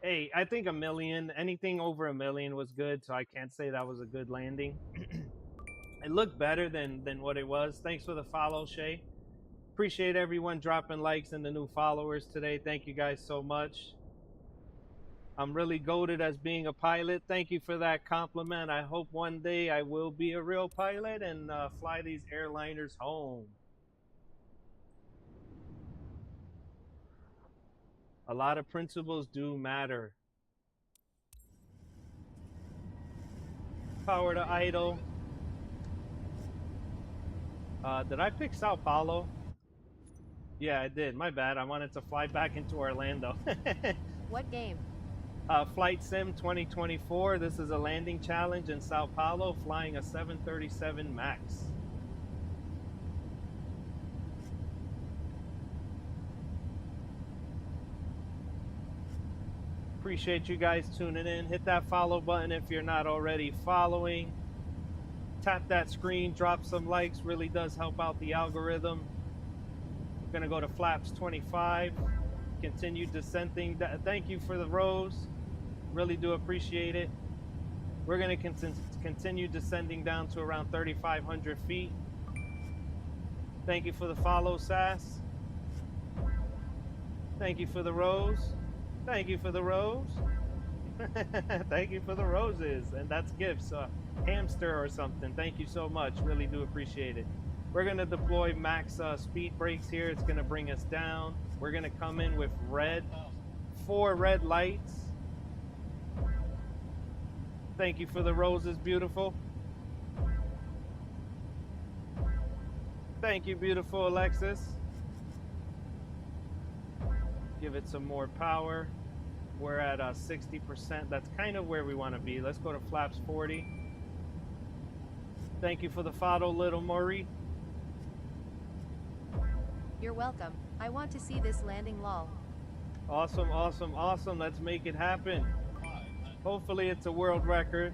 hey, I think a million, anything over a million was good, so I can't say that was a good landing. It looked better than what it was. Thanks for the follow, Shay. Appreciate everyone dropping likes and the new followers today. Thank you guys so much. I'm really goated as being a pilot. Thank you for that compliment. I hope one day I will be a real pilot and fly these airliners home. A lot of principles do matter. Power to idle. Did I pick Sao Paulo? Yeah, I did. My bad. I wanted to fly back into Orlando. What game? Flight Sim 2024. This is a landing challenge in Sao Paulo, flying a 737 MAX. Appreciate you guys tuning in. Hit that follow button if you're not already following. Tap that screen, drop some likes, really does help out the algorithm. We're gonna go to flaps 25. Continue descending. Thank you for the rows. Really do appreciate it. We're gonna continue descending down to around 3,500 feet. Thank you for the follow, Sass. Thank you for the rows. Thank you for the rows. Thank you for the roses. And that's gifts. Hamster or something. Thank you so much. Really do appreciate it. We're going to deploy max speed brakes here. It's going to bring us down. We're going to come in with red. 4 red lights. Thank you for the roses, beautiful. Thank you, beautiful Alexis. Give it some more power. We're at 60%. That's kind of where we want to be. Let's go to flaps 40. Thank you for the follow, little Maury. You're welcome. I want to see this landing lol. Awesome, awesome, awesome. Let's make it happen. Hopefully it's a world record.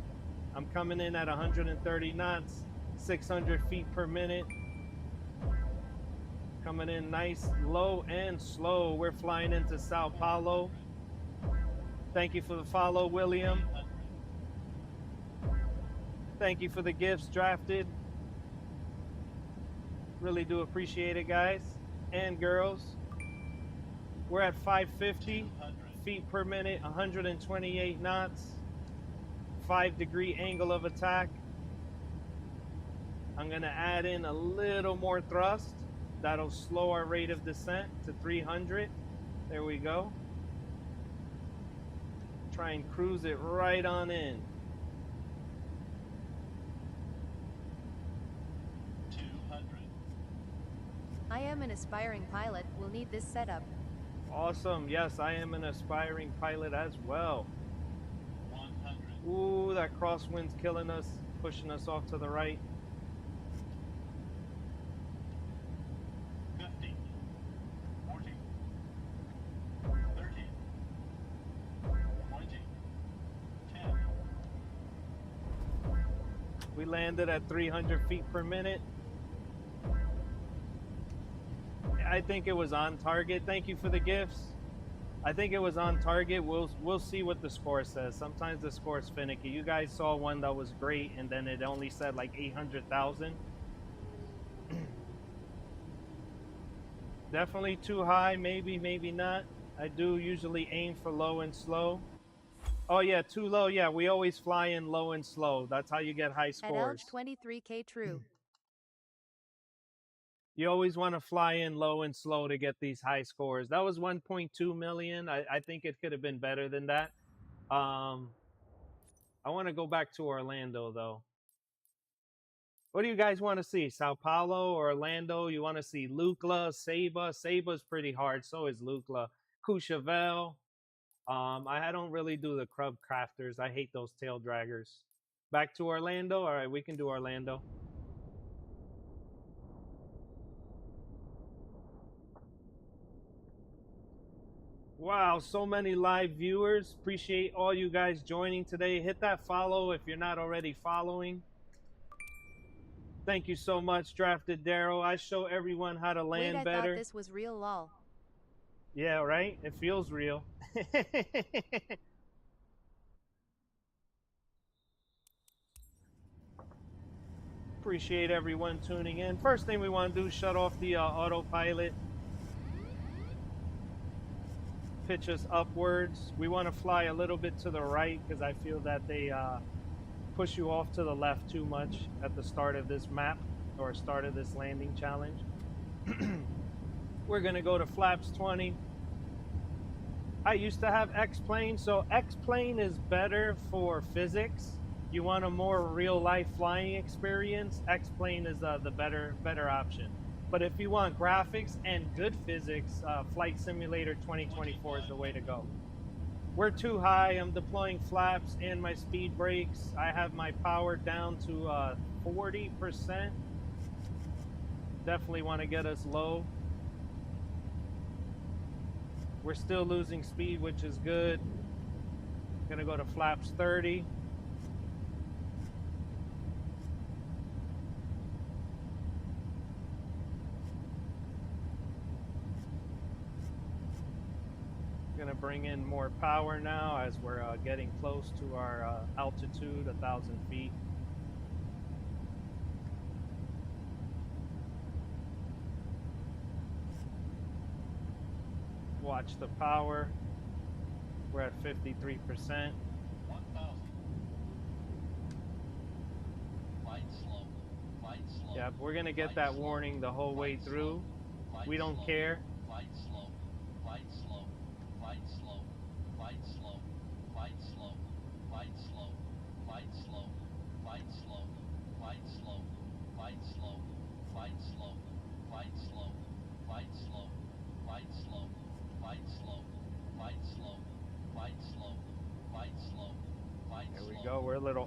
I'm coming in at 130 knots, 600 feet per minute. Coming in nice, low and slow. We're flying into Sao Paulo. Thank you for the follow, William. Thank you for the gifts, Drafted. Really do appreciate it, guys and girls. We're at 550 feet per minute, 128 knots, 5-degree angle of attack. I'm gonna add in a little more thrust. That'll slow our rate of descent to 300. There we go. Try and cruise it right on in. 200. I am an aspiring pilot, will need this setup. Awesome. Yes, I am an aspiring pilot as well. 100. Ooh, that crosswind's killing us, pushing us off to the right. 50. 40. 30. 20. 10. We landed at 300 feet per minute. I think it was on target. Thank you for the gifts. I think it was on target. We'll see what the score says. Sometimes the score is finicky. You guys saw one that was great, and then it only said like 800,000. Definitely too high. Maybe, maybe not. I do usually aim for low and slow. Oh yeah, too low. Yeah, we always fly in low and slow. That's how you get high At scores. Elge 23K true. You always want to fly in low and slow to get these high scores. That was 1.2 million. I think it could have been better than that. I want to go back to Orlando though. What do you guys want to see? Sao Paulo or Orlando? You want to see Lukla, Saba? Saba's pretty hard. So is Lukla. Courchevel. I don't really do the crab crafters. I hate those tail draggers. Back to Orlando. All right, we can do Orlando. Wow, so many live viewers. Appreciate all you guys joining today. Hit that follow if you're not already following. Thank you so much, Drafted Daryl. I show everyone how to land Wait, I better. thought this was real lol. Yeah, right? It feels real. Appreciate everyone tuning in. First thing we want to do is shut off the autopilot. Pitch us upwards. We want to fly a little bit to the right because I feel that they push you off to the left too much at the start of this map or start of this landing challenge. We're going to go to flaps 20. I used to have X-plane, so X-plane is better for physics. You want a more real-life flying experience, X-plane is the better option. But if you want graphics and good physics, Flight Simulator 2024 is the way to go. We're too high. I'm deploying flaps and my speed brakes. I have my power down to 40%. Definitely want to get us low. We're still losing speed, which is good. Gonna go to flaps 30. Gonna bring in more power now as we're getting close to our altitude, 1,000 feet. Watch the power. We're at 53%. 1,000. Flight slow. Flight slow. Yeah, we're gonna get that warning the whole way through. We don't care. Flight slow. Flight slow. Flight slow. Flight slow. Flight slow. Flight slow. Flight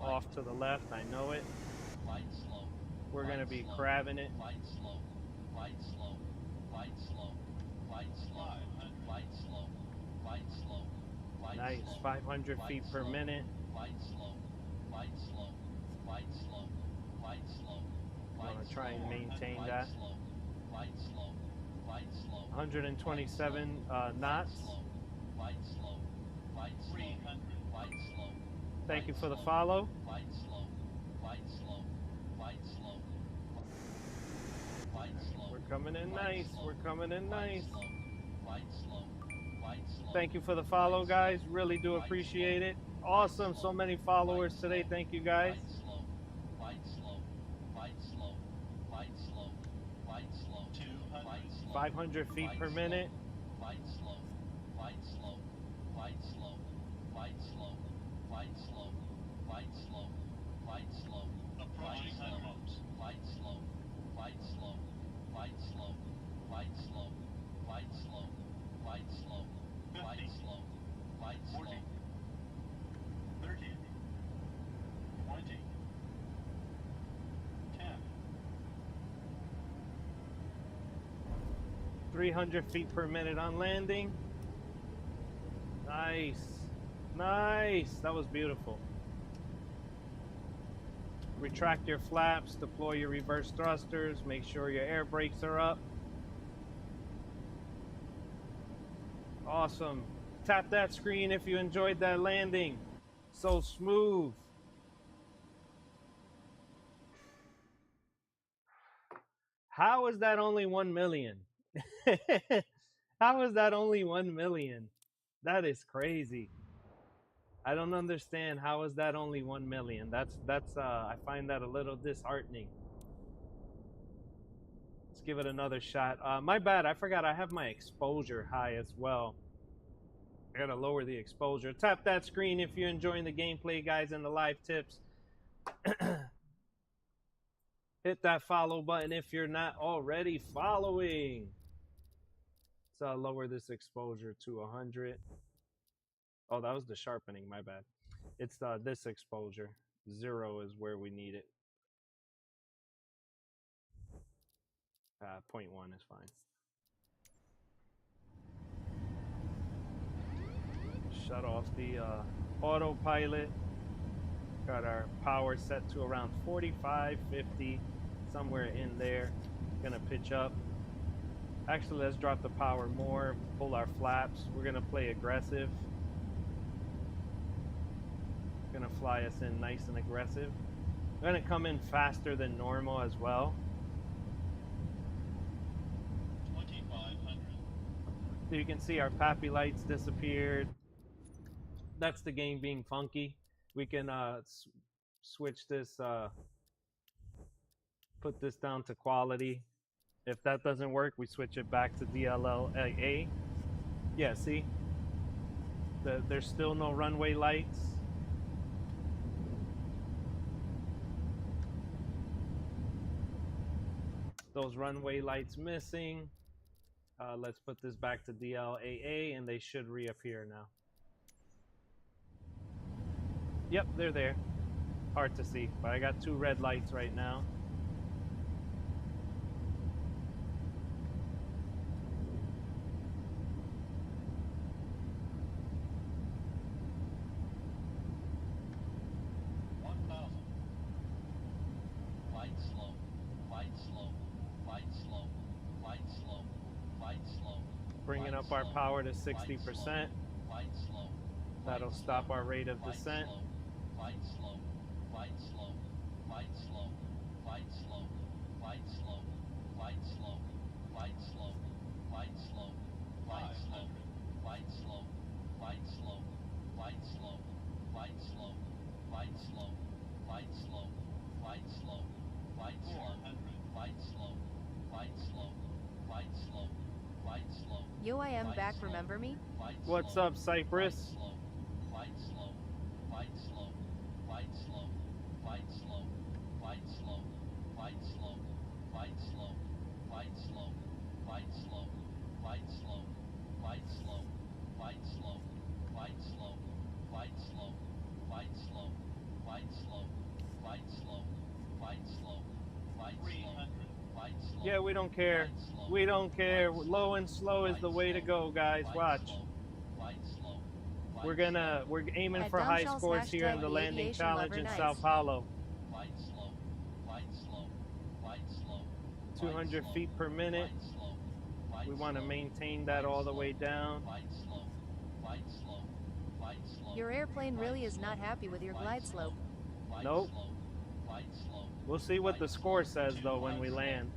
off to the left. I know it. Wide slope. We're going to Wide be slope. crabbing it. Wide slope. Wide slope. Wide slope. Wide slope. Wide slope. Wide slope. Wide Nice. slope. 500 feet per minute. Wide slope. Wide slope. Wide slope. Wide slope. Want to try and maintain Wide that. slope. Wide slope. Wide slope. 127 knots. Wide slope. Wide slope. 300. Wide slope. Thank you for the follow. Wide slope. Wide slope. Wide slope. Wide slope. We're coming in nice. We're coming in nice. Wide slope. Wide slope. Thank you for the follow, guys. Really do appreciate it. Awesome. So many followers today. Thank you, guys. Wide slope. Wide slope. Wide slope. Wide slope. 200. 500 feet per minute. Wide slope. Wide slope. Wide slope. Wide slope. Wide slope. Wide slope. Wide slope. Approaching homes. Wide slope. Wide slope. Wide slope. Wide slope. Wide slope. Wide slope. Wide slope. Wide slope. 30. 20. 10. 300 feet per minute on landing. Nice. Nice. That was beautiful. Retract your flaps, deploy your reverse thrusters, make sure your air brakes are up. Awesome. Tap that screen if you enjoyed that landing. So smooth. How is that only 1 million? How is that only 1 million? That is crazy. I don't understand. How is that only 1 million? That's I find that a little disheartening. Let's give it another shot. My bad. I forgot I have my exposure high as well. I gotta lower the exposure. Tap that screen if you're enjoying the gameplay, guys, and the live tips. Hit that follow button if you're not already following. So I'll lower this exposure to 100. Oh, that was the sharpening. My bad. It's this exposure. 0 is where we need it. 0.1 is fine. Shut off the autopilot. Got our power set to around 45, 50, somewhere in there. Gonna pitch up. Actually, let's drop the power more, pull our flaps. We're gonna play aggressive. Gonna fly us in nice and aggressive. We're gonna come in faster than normal as well. 2,500. So you can see our pappy lights disappeared. That's the game being funky. We can switch this, put this down to quality. If that doesn't work, we switch it back to DLLA. Yeah, see? There's still no runway lights. Those runway lights missing. Let's put this back to DLAA and they should reappear now. Yep, they're there. Hard to see, but I got 2 red lights right now. Bringing up our power to 60%. That'll stop our rate of descent. Yo, I am back, remember me? What's up, Cypress? Yeah, we don't care. We don't care. Low and slow is the way to go, guys. Watch. We're aiming At for high Domshall's scores here in hashtag the the landing aviation challenge lover in nice. Sao Paulo. 200 feet per minute. We want to maintain that all the way down. Your airplane really is not happy with your glide slope. Nope. We'll see what the score says though when we land.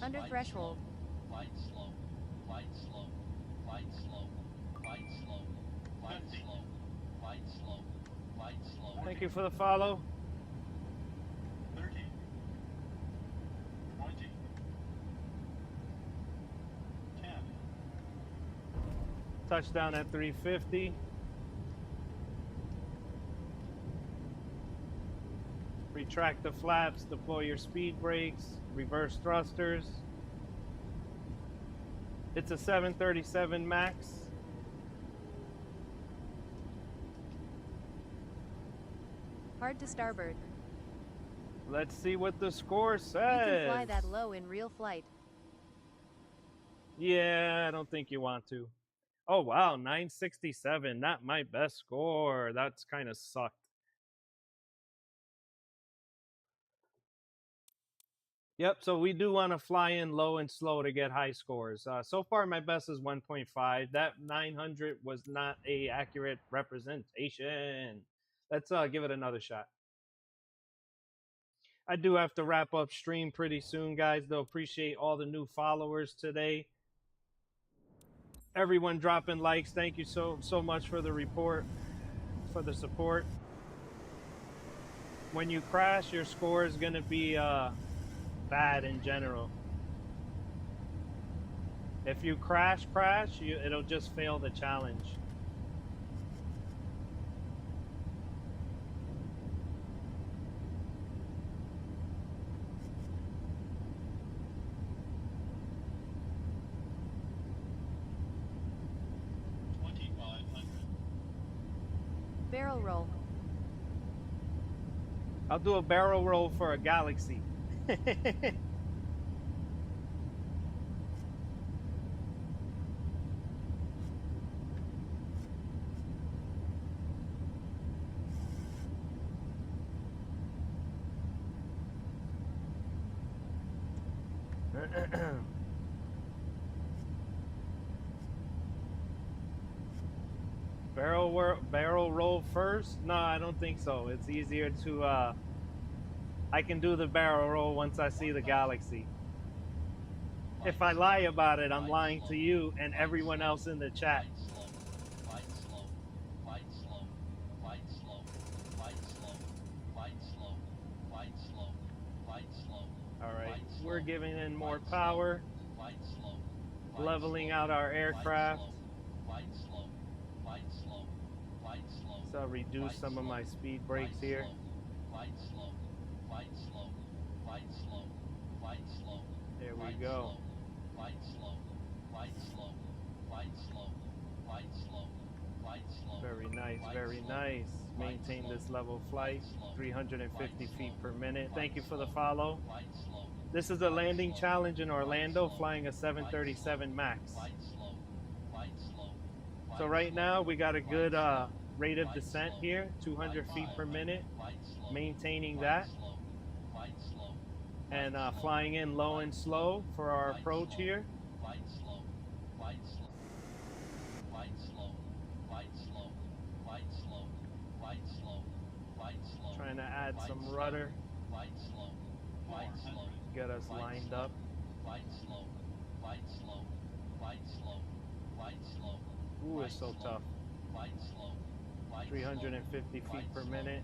Under threshold. Thank you for the follow. 30, 20, 10, Touchdown at 350. Retract the flaps, deploy your speed brakes, reverse thrusters. It's a 737 MAX. Hard to starboard. Let's see what the score says. You can fly that low in real flight. Yeah, I don't think you want to. Oh, wow, 967. Not my best score. That's kind of sucked. Yep, so we do want to fly in low and slow to get high scores. So far, my best is 1.5. That 900 was not a accurate representation. Let's give it another shot. I do have to wrap up stream pretty soon, guys. Though appreciate all the new followers today. Everyone dropping likes. Thank you so much for the report, for the support. When you crash, your score is gonna be bad in general. If you crash, it'll just fail the challenge. Barrel roll. I'll do a barrel roll for a galaxy. Barrel roll first? No, I don't think so. It's easier to I can do the barrel roll once I see the galaxy. If I lie about it, I'm lying to you and everyone else in the chat. All right, we're giving in more power, leveling out our aircraft. So I'll reduce some of my speed brakes here. There we go. Very nice, very nice. Maintain this level flight, 350 feet per minute. Thank you for the follow. This is a landing challenge in Orlando, flying a 737 MAX. So right now we got a good rate of descent here, 200 feet per minute, maintaining that. And flying in low and slow for our approach here. Trying to add some rudder. Get us lined up. Ooh, it's so tough. 350 feet per minute.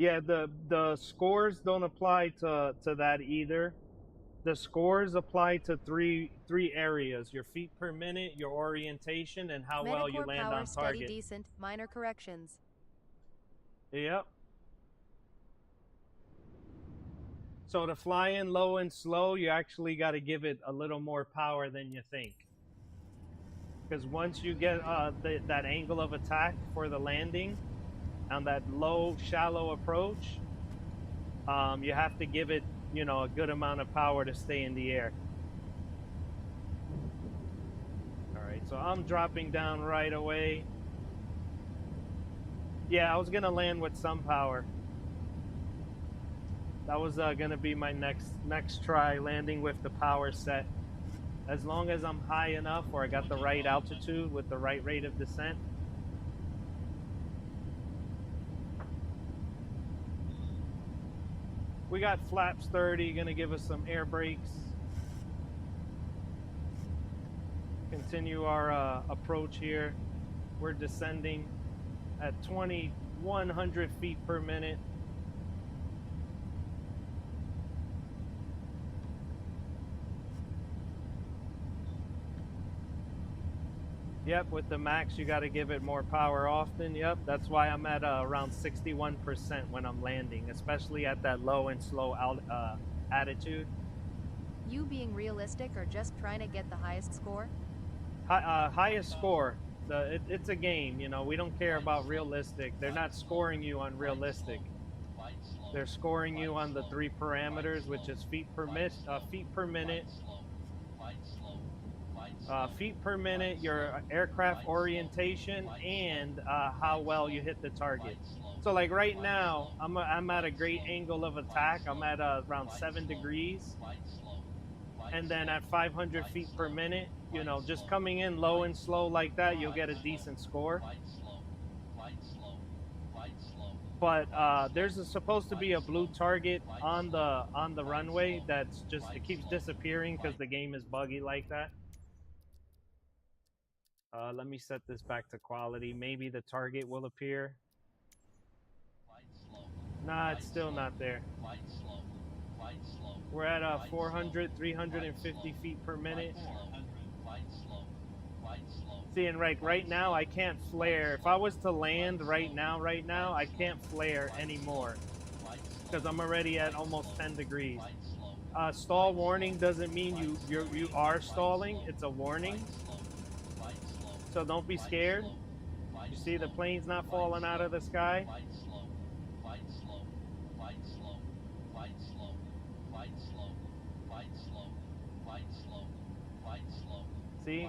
Yeah, the scores don't apply to that either. The scores apply to three areas: your feet per minute, your orientation, and how well you Metacore land power on steady target. decent, minor corrections. Yep. So to fly in low and slow, you actually got to give it a little more power than you think. Because once you get that angle of attack for the landing on that low, shallow approach, you have to give it, a good amount of power to stay in the air. All right, so I'm dropping down right away. Yeah, I was gonna land with some power. That was gonna be my next try, landing with the power set. As long as I'm high enough, or I got the right altitude with the right rate of descent. We got flaps 30, gonna give us some air brakes. Continue our approach here. We're descending at 2,100 feet per minute. Yep, with the max, you got to give it more power often. Yep, that's why I'm at around 61% when I'm landing, especially at that low and slow attitude. You being realistic or just trying to get the highest score? Highest score. It's a game, we don't care about realistic. They're not scoring you on realistic. They're scoring you on the three parameters, which is feet per minute, your aircraft orientation, and how well you hit the target. So like right now, I'm at a great angle of attack. I'm at around 7 degrees. And then at 500 feet per minute, just coming in low and slow like that, you'll get a decent score. But there's supposed to be a blue target on the runway that's it keeps disappearing because the game is buggy like that. Let me set this back to quality. Maybe the target will appear. Nah, it's still not there. We're at 400, 350 feet per minute. See, and right now, I can't flare. If I was to land right now, I can't flare anymore because I'm already at almost 10 degrees. Stall warning doesn't mean you are stalling. It's a warning. So don't be scared. You see the plane's not falling out of the sky. See,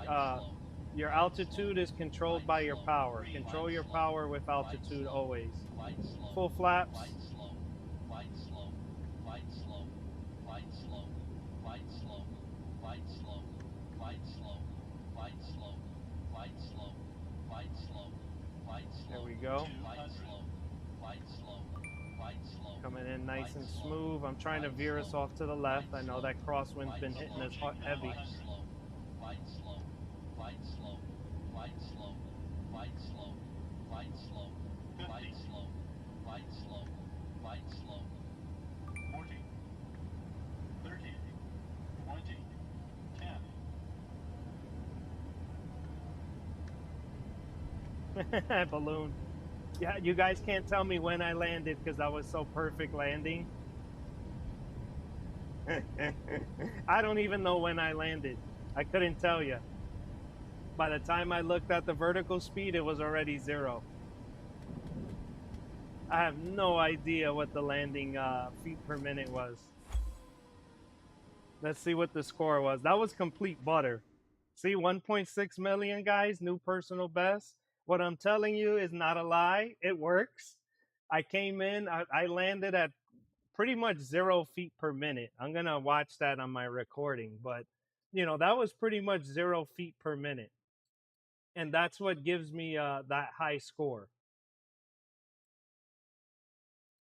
your altitude is controlled by your power. Control your power with altitude always. Full flaps. There we go. Coming in nice and smooth. I'm trying to veer us off to the left. I know that crosswind's been hitting us heavy. Balloon. Yeah, you guys can't tell me when I landed because I was so perfect landing. I don't even know when I landed. I couldn't tell you. By the time I looked at the vertical speed, it was already 0. I have no idea what the landing feet per minute was. Let's see what the score was. That was complete butter. See, 1.6 million, guys, new personal best. What I'm telling you is not a lie. It works. I came in, I landed at pretty much 0 feet per minute. I'm going to watch that on my recording, but that was pretty much 0 feet per minute. And that's what gives me that high score.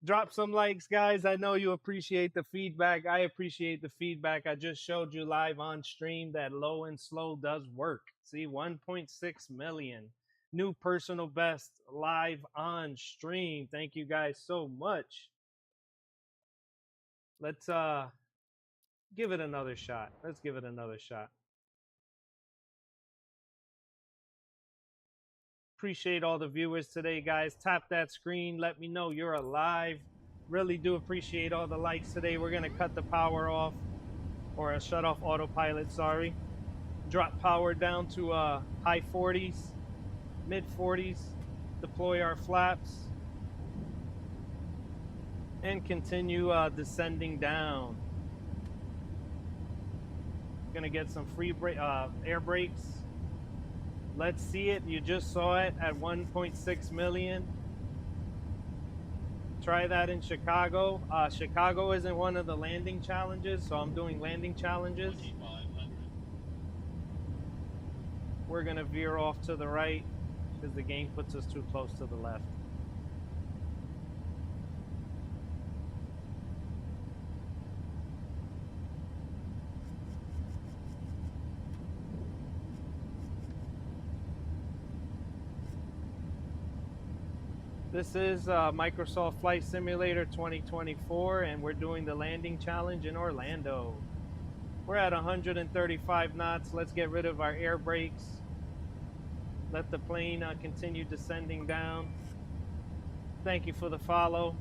Drop some likes, guys. I know you appreciate the feedback. I appreciate the feedback. I just showed you live on stream that low and slow does work. See, 1.6 million. new personal best live on stream. Thank you guys so much. Let's give it another shot. Let's give it another shot. Appreciate all the viewers today, guys. Tap that screen. Let me know you're alive. Really do appreciate all the likes today. We're going to cut the power off, or shut off autopilot, sorry. Drop power down to high 40s, mid 40s. Deploy our flaps. And continue descending down. Gonna get some free air brakes. Let's see it. You just saw it at 1.6 million. Try that in Chicago. Chicago isn't one of the landing challenges, so I'm doing landing challenges. We're gonna veer off to the right because the game puts us too close to the left. This is Microsoft Flight Simulator 2024, and we're doing the landing challenge in Orlando. We're at 135 knots. Let's get rid of our air brakes. Let the plane continue descending down. Thank you for the follow.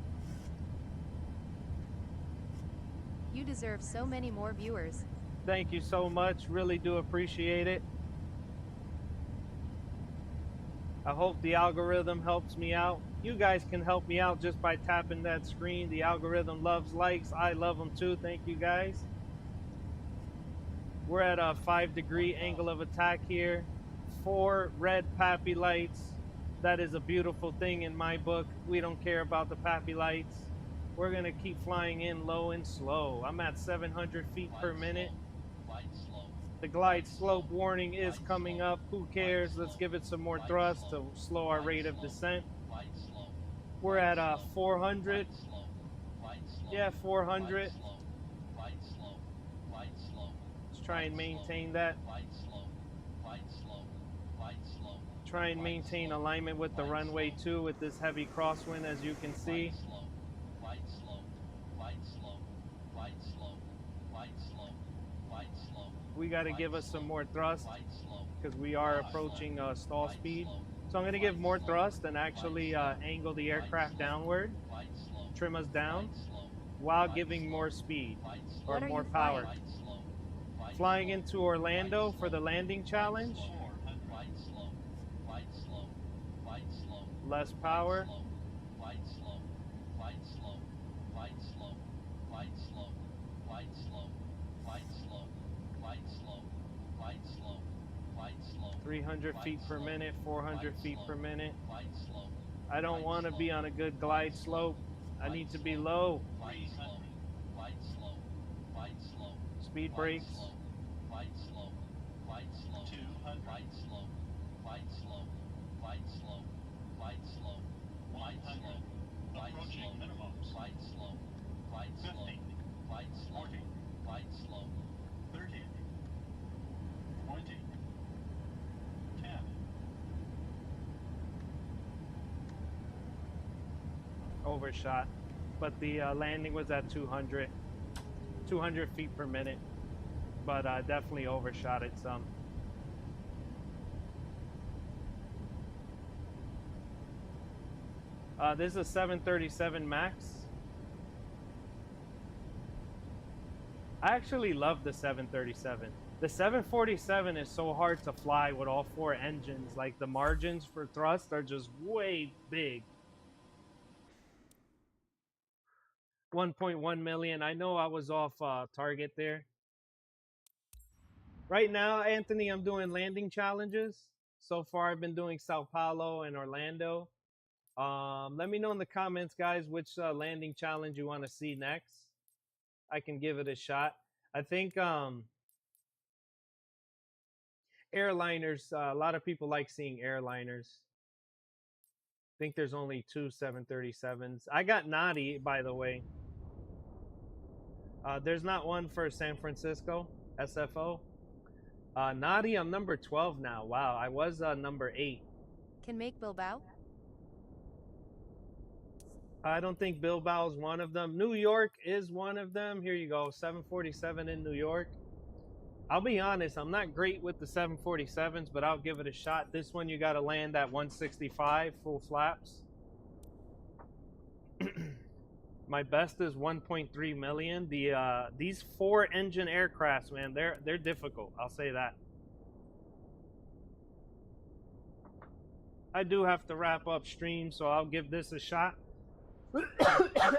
You deserve so many more viewers. Thank you so much. Really do appreciate it. I hope the algorithm helps me out. You guys can help me out just by tapping that screen. The algorithm loves likes. I love them too. Thank you guys. We're at a 5-degree angle of attack here. 4 red pappy lights. That is a beautiful thing in my book. We don't care about the pappy lights. We're gonna keep flying in low and slow. I'm at 700 feet per minute. The glide slope warning is coming up. Who cares? Let's give it some more thrust to slow our rate of descent. We're at 400. Yeah, 400. Let's try and maintain that. Try and maintain alignment with the runway 2 with this heavy crosswind, as you can see. We got to give us some more thrust because we are approaching stall speed. So I'm going to give more thrust and actually angle the aircraft downward, trim us down, while giving more speed or more power. Flying into Orlando for the landing challenge. Less power. .300 feet per minute, 400 feet per minute. I don't want to be on a good glide slope. I need to be low. Speed brakes. Approaching minimums. 50. 40. 30. 20. 10. Overshot, but the landing was at 200 feet per minute, but definitely overshot it some. This is a 737 Max. I actually love the 737. The 747 is so hard to fly with all 4 engines. Like, the margins for thrust are just way big. 1.1 million. I know I was off target there. Right now, Anthony, I'm doing landing challenges. So far, I've been doing Sao Paulo and Orlando. Let me know in the comments, guys, which landing challenge you want to see next. I can give it a shot. I think airliners, a lot of people like seeing airliners. I think there's only 2 737s. I got naughty, by the way. There's not one for San Francisco, SFO. Naughty, I'm number 12 now. Wow, I was number 8. Can make Bilbao? I don't think Bilbao is one of them. New York is one of them. Here you go, 747 in New York. I'll be honest, I'm not great with the 747s, but I'll give it a shot. This one you got to land at 165 full flaps. My best is 1.3 million. These 4-engine aircrafts, man, they're difficult. I'll say that. I do have to wrap up stream, so I'll give this a shot.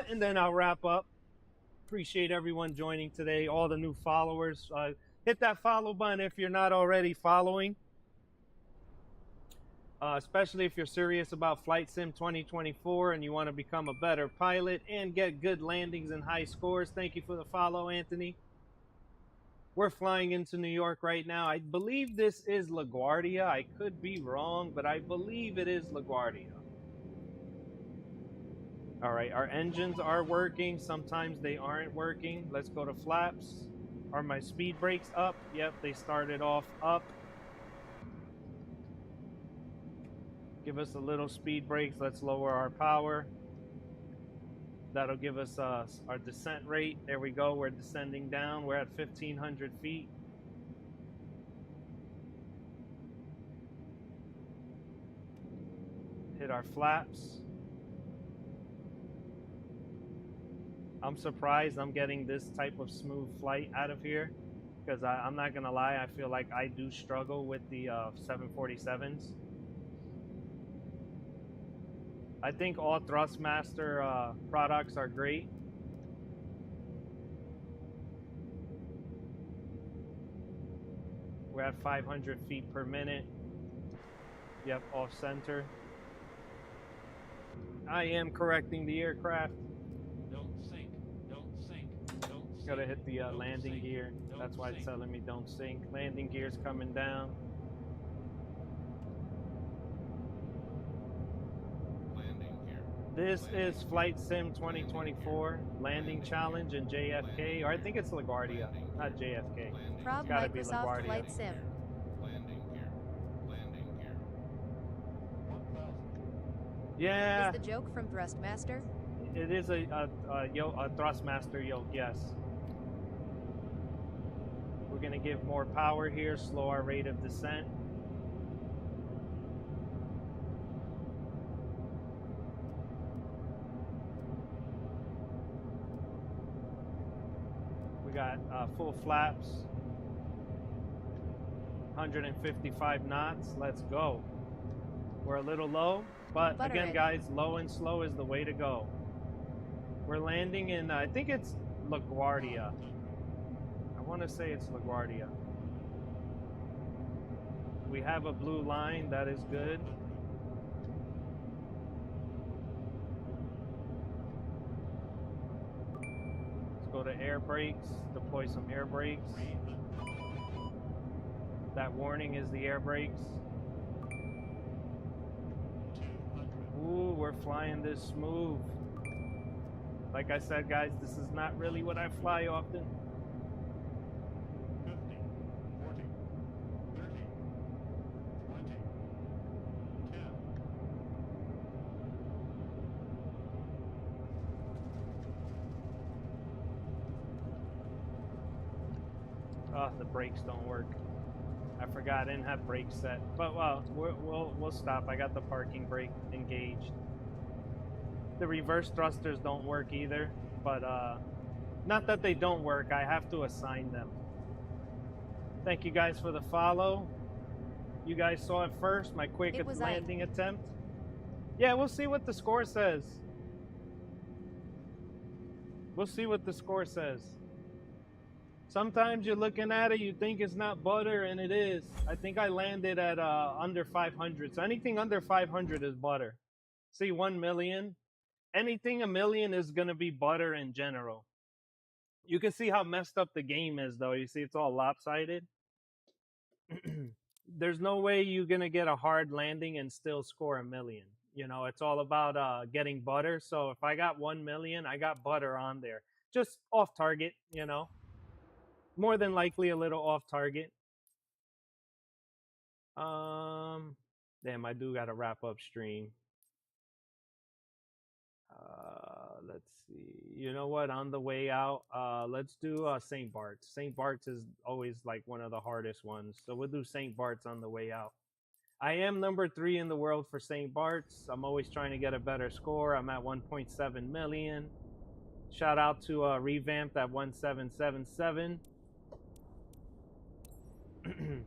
And then I'll wrap up. Appreciate everyone joining today, all the new followers. Hit that follow button if you're not already following. Especially if you're serious about Flight Sim 2024 and you want to become a better pilot and get good landings and high scores. Thank you for the follow, Anthony. We're flying into New York right now. I believe this is LaGuardia. I could be wrong, but I believe it is LaGuardia. All right, our engines are working. Sometimes they aren't working. Let's go to flaps. Are my speed brakes up? Yep, they started off up. Give us a little speed brakes. Let's lower our power. That'll give us our descent rate. There we go. We're descending down. We're at 1,500 feet. Hit our flaps. I'm surprised I'm getting this type of smooth flight out of here, because I'm not going to lie, I feel like I do struggle with the 747s. I think all Thrustmaster products are great. We're at 500 feet per minute. Yep, off center. I am correcting the aircraft. Don't sink. Don't sink. Don't sink. Gotta hit the Don't landing sink. gear. Don't That's why it's sink. telling me don't sink. Landing gear's coming down. Landing gear. This is Flight Sim 2024 landing challenge in JFK, or I think it's LaGuardia, not JFK. Proud It's gotta be Microsoft LaGuardia. Flight Sim. Landing gear. Landing gear. 1,000. Yeah, Is the joke from Thrustmaster? it is a Thrustmaster yoke, yes. We're gonna give more power here, slow our rate of descent. We got full flaps, 155 knots. Let's go. We're a little low, but Butter again, it. guys, low and slow is the way to go. We're landing in, I think it's LaGuardia. I want to say it's LaGuardia. We have a blue line, that is good. Let's go to air brakes, deploy some air brakes. That warning is the air brakes. 200. Ooh, we're flying this smooth. Like I said, guys, this is not really what I fly often. 50. 40. 30. 20. 10. Oh, the brakes don't work. I forgot I didn't have brakes set. But well, we'll stop. I got the parking brake engaged. The reverse thrusters don't work either, but not that they don't work. I have to assign them. Thank you guys for the follow. You guys saw it first, my quick It was landing attempt. Yeah, we'll see what the score says. We'll see what the score says. Sometimes you're looking at it, you think it's not butter, and it is. I think I landed at under 500. So anything under 500 is butter. See, 1 million. Anything a million is going to be butter in general. You can see how messed up the game is, though. You see, it's all lopsided. There's no way you're going to get a hard landing and still score a million. You know, it's all about getting butter. So if I got 1 million, I got butter on there. Just off target, you know. More than likely a little off target. Damn, I do gotta wrap up stream. Let's see. You know what? On the way out, let's do St. Bart's. St. Bart's is always like one of the hardest ones, so we'll do St. Bart's on the way out. I am number 3 in the world for St. Bart's. I'm always trying to get a better score. I'm at 1.7 million. Shout out to Revamped at 1777.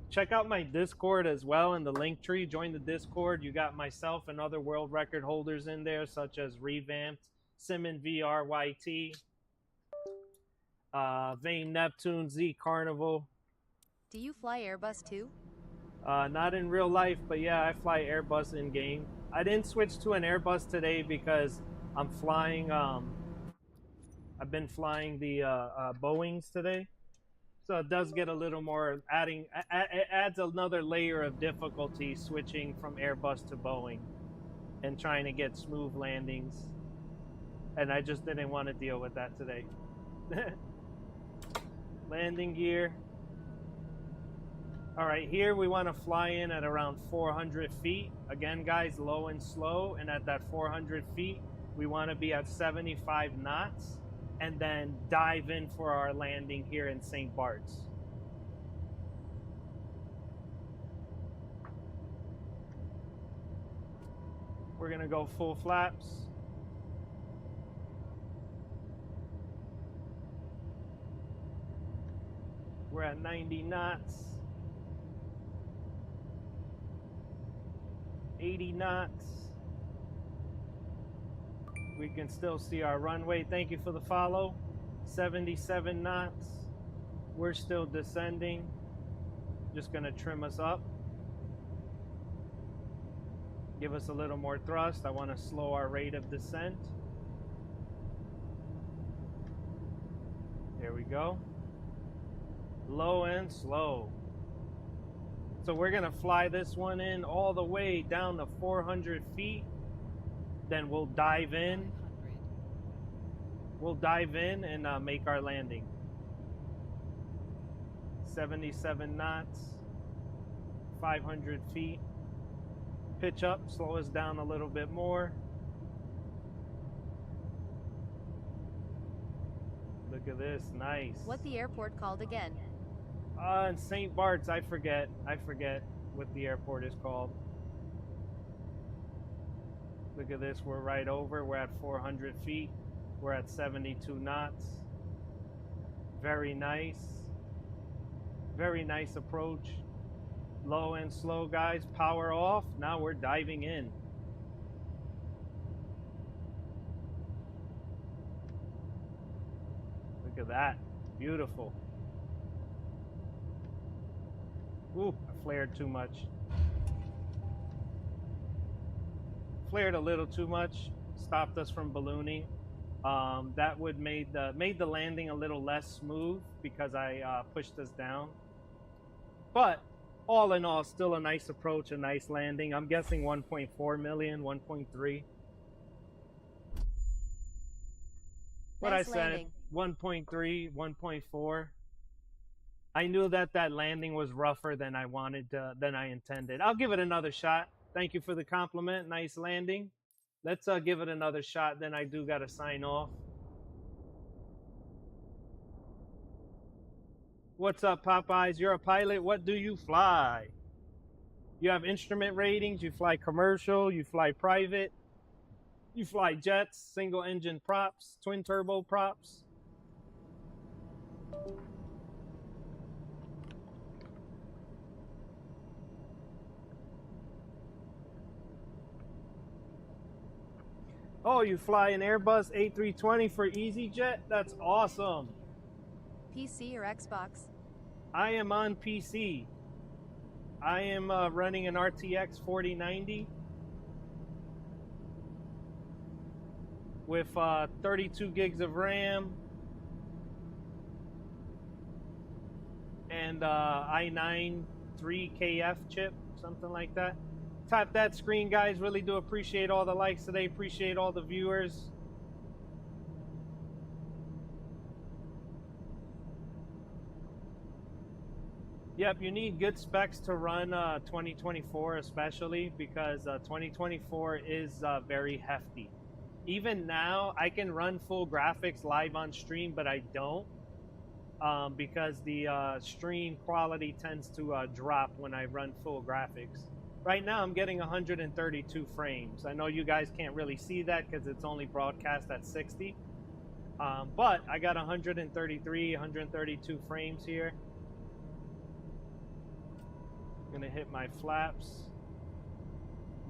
Check out my Discord as well in the link tree. Join the Discord. You got myself and other world record holders in there, such as Revamped, Simon VRYT, Vane Neptune, Z Carnival. Do you fly Airbus too? Not in real life, but yeah, I fly Airbus in game. I didn't switch to an Airbus today because I'm flying. I've been flying the Boeings today. So it does get a little more it adds another layer of difficulty switching from Airbus to Boeing and trying to get smooth landings. And I just didn't want to deal with that today. Landing gear. All right, here we want to fly in at around 400 feet. Again, guys, low and slow. And at that 400 feet, we want to be at 75 knots. And then dive in for our landing here in St. Bart's. We're gonna go full flaps. We're at 90 knots. 80 knots. We can still see our runway. Thank you for the follow. 77 knots. We're still descending. Just gonna trim us up. Give us a little more thrust. I want to slow our rate of descent. There we go. Low and slow. So we're gonna fly this one in all the way down to 400 feet. Then we'll dive in. We'll dive in and make our landing. 77 knots, 500 feet. Pitch up, slow us down a little bit more. Look at this, nice. What the airport called again? In St. Bart's, I forget what the airport is called. Look at this, we're right over. We're at 400 feet. We're at 72 knots. Very nice. Very nice approach. Low and slow, guys. Power off. Now we're diving in. Look at that. Beautiful. Ooh, I flared too much. Flared a little too much, stopped us from ballooning. That would made the landing a little less smooth because I pushed us down. But all in all, still a nice approach, a nice landing. I'm guessing 1.4 million, 1.3. What Nice I said, landing. 1.3, 1.4. I knew that landing was rougher than I than I intended. I'll give it another shot. Thank you for the compliment. Nice landing. Let's give it another shot. Then I do got to sign off. What's up, Popeyes? You're a pilot. What do you fly? You have instrument ratings. You fly commercial. You fly private. You fly jets, single engine props, twin turbo props. Oh, you fly an Airbus A320 for EasyJet? That's awesome. PC or Xbox? I am on PC. I am running an RTX 4090 with 32 gigs of RAM and i9 3KF chip, something like that. Tap that screen, guys. Really do appreciate all the likes today. Appreciate all the viewers. Yep, you need good specs to run 2024, especially because 2024 is very hefty. Even now, I can run full graphics live on stream, but I don't because the stream quality tends to drop when I run full graphics. Right now, I'm getting 132 frames. I know you guys can't really see that because it's only broadcast at 60. But I got 133, 132 frames here. I'm gonna hit my flaps,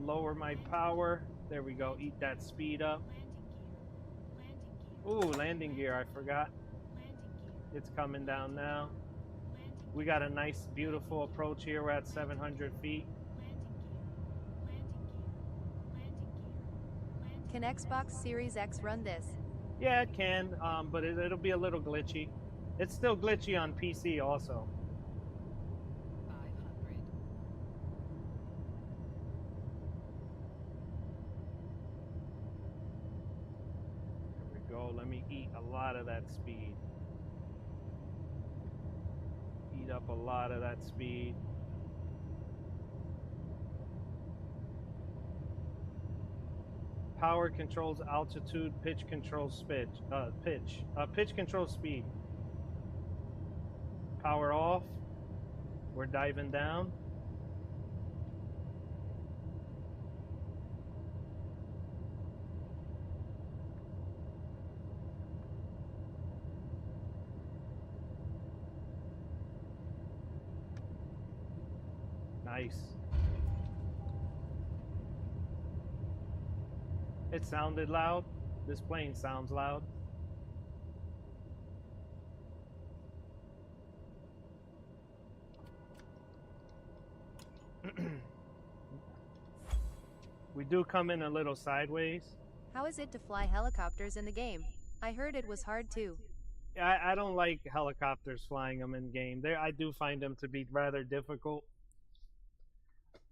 lower my power. There we go, eat that speed up. Ooh, landing gear, I forgot. It's coming down now. We got a nice, beautiful approach here. We're at 700 feet. Can Xbox Series X run this? Yeah, it can, but it'll be a little glitchy. It's still glitchy on PC also. 500. There we go. Let me eat a lot of that speed. Eat up a lot of that speed. Power controls altitude, pitch controls pitch controls speed. Power off. We're diving down. Nice. It sounded loud. This plane sounds loud. We do come in a little sideways. How is it to fly helicopters in the game? I heard it was hard too. I don't like helicopters flying them in game. I do find them to be rather difficult.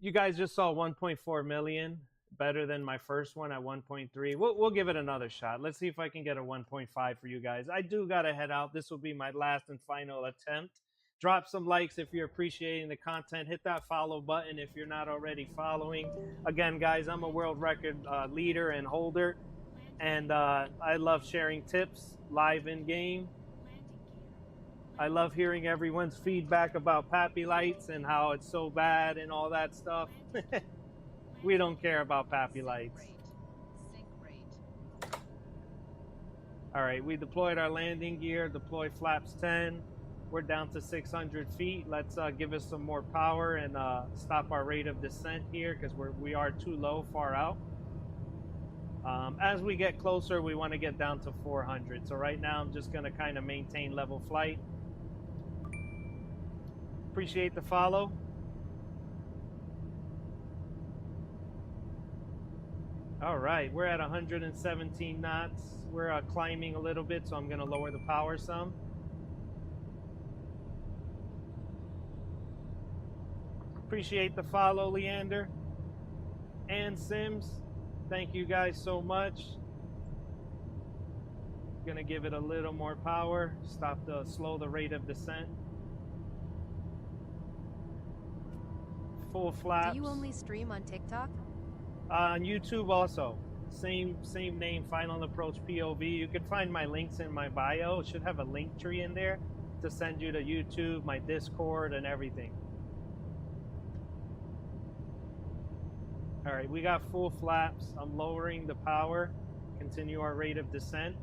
You guys just saw 1.4 million, better than my first one at 1.3. We'll give it another shot. Let's see if I can get a 1.5 for you guys. I do gotta head out. This will be my last and final attempt. Drop some likes if you're appreciating the content. Hit that follow button if you're not already following. Again, guys, I'm a world record leader and holder, and I love sharing tips live in game. I love hearing everyone's feedback about Pappy Lights and how it's so bad and all that stuff. We don't care about Pappy Lights. Sync rate. All right, we deployed our landing gear, deploy flaps 10. We're down to 600 feet. Let's give us some more power and stop our rate of descent here because we are too low far out. As we get closer, we want to get down to 400. So right now, I'm just going to kind of maintain level flight. Appreciate the follow. All right, we're at 117 knots. We're climbing a little bit, so I'm going to lower the power some. Appreciate the follow, Leander and Sims. Thank you guys so much. Gonna give it a little more power. Slow the rate of descent. Full flaps. Do you only stream on TikTok? On YouTube also. Same name, Final Approach POV. You can find my links in my bio. It should have a link tree in there to send you to YouTube, my Discord, and everything. All right, we got full flaps. I'm lowering the power. Continue our rate of descent.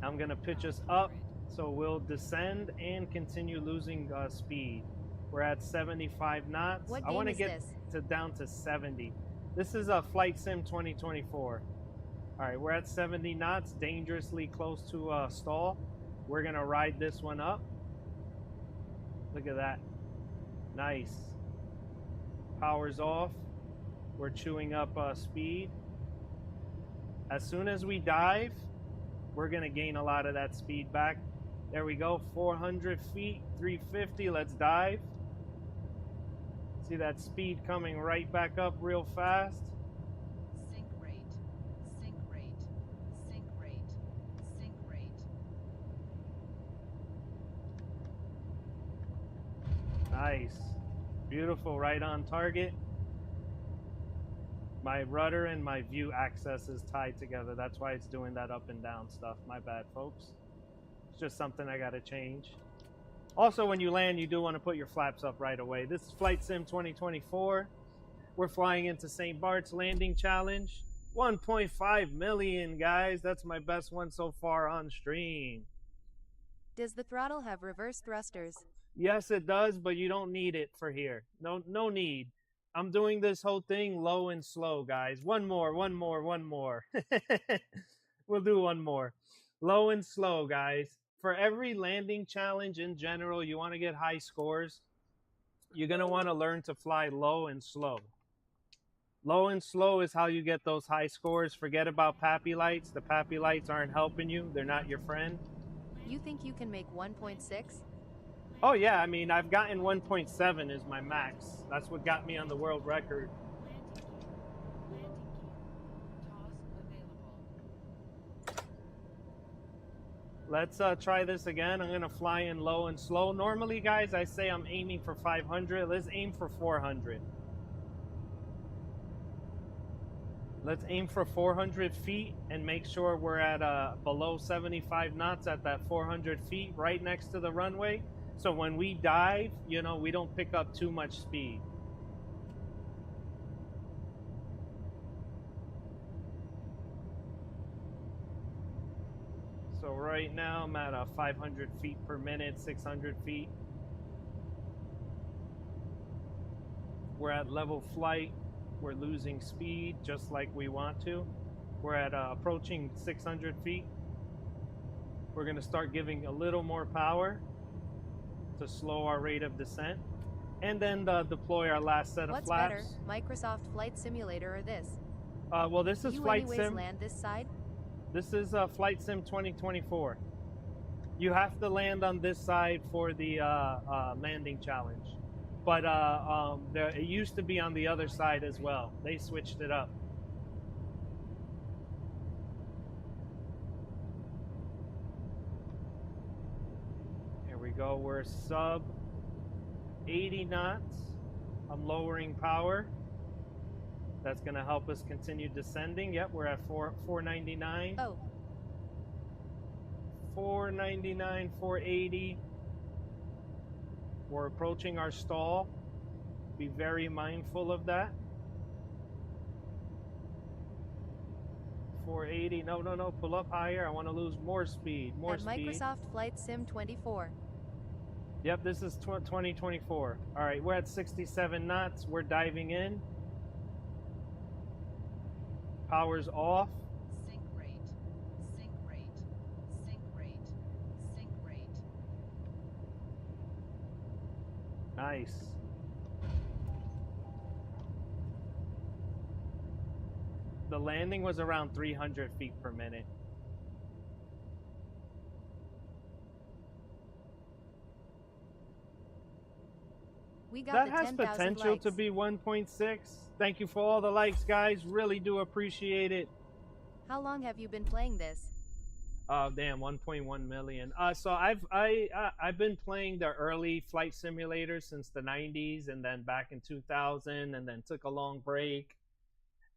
I'm gonna pitch us up, so we'll descend and continue losing speed. We're at 75 knots. What I want to game get is this? down to 70. This is a Flight Sim 2024. All right, we're at 70 knots, dangerously close to a stall. We're gonna ride this one up. Look at that. Nice. Power's off. We're chewing up speed. As soon as we dive, we're gonna gain a lot of that speed back. There we go, 400 feet, 350, let's dive. See that speed coming right back up real fast. Sync rate. Sync rate. Sync rate. Sync rate. Nice. Beautiful, right on target. My rudder and my view axis is tied together. That's why it's doing that up and down stuff. My bad, folks. It's just something I gotta change. Also, when you land, you do want to put your flaps up right away. This is Flight Sim 2024. We're flying into St. Bart's Landing Challenge. 1.5 million, guys. That's my best one so far on stream. Does the throttle have reverse thrusters? Yes, it does, but you don't need it for here. No need. I'm doing this whole thing low and slow, guys. One more. We'll do one more. Low and slow, guys. For every landing challenge in general, you want to get high scores. You're going to want to learn to fly low and slow. Low and slow is how you get those high scores. Forget about PAPI lights. The PAPI lights aren't helping you. They're not your friend. You think you can make 1.6? Oh, yeah. I mean, I've gotten 1.7 is my max. That's what got me on the world record. Let's try this again. I'm going to fly in low and slow. Normally, guys, I say I'm aiming for 500. Let's aim for 400. Let's aim for 400 feet and make sure we're at below 75 knots at that 400 feet right next to the runway. So when we dive, you know, we don't pick up too much speed. So right now I'm at 500 feet per minute, 600 feet. We're at level flight. We're losing speed just like we want to. We're at approaching 600 feet. We're going to start giving a little more power to slow our rate of descent, and then deploy our last set of What's flaps. better, Microsoft Flight Simulator or this? Well, this is You Flight anyways Sim. land this side? This is Flight Sim 2024. You have to land on this side for the landing challenge. But it used to be on the other side as well. They switched it up. Here we go. We're sub 80 knots. I'm lowering power. That's going to help us continue descending. Yep, we're at 499. Oh. 499, 480. We're approaching our stall. Be very mindful of that. 480. No. Pull up higher. I want to lose more speed. More At speed. Microsoft Flight Sim 24. Yep, this is 2024. All right, we're at 67 knots. We're diving in. Power's off. Sync rate. Sync rate. Sync rate. Sync rate. Nice. The landing was around 300 feet per minute. We got That the has 10,000 potential likes. to be 1.6. Thank you for all the likes, guys. Really do appreciate it. How long have you been playing this? Oh damn, 1.1 million. So I've been playing the early flight simulators since the 90s, and then back in 2000, and then took a long break,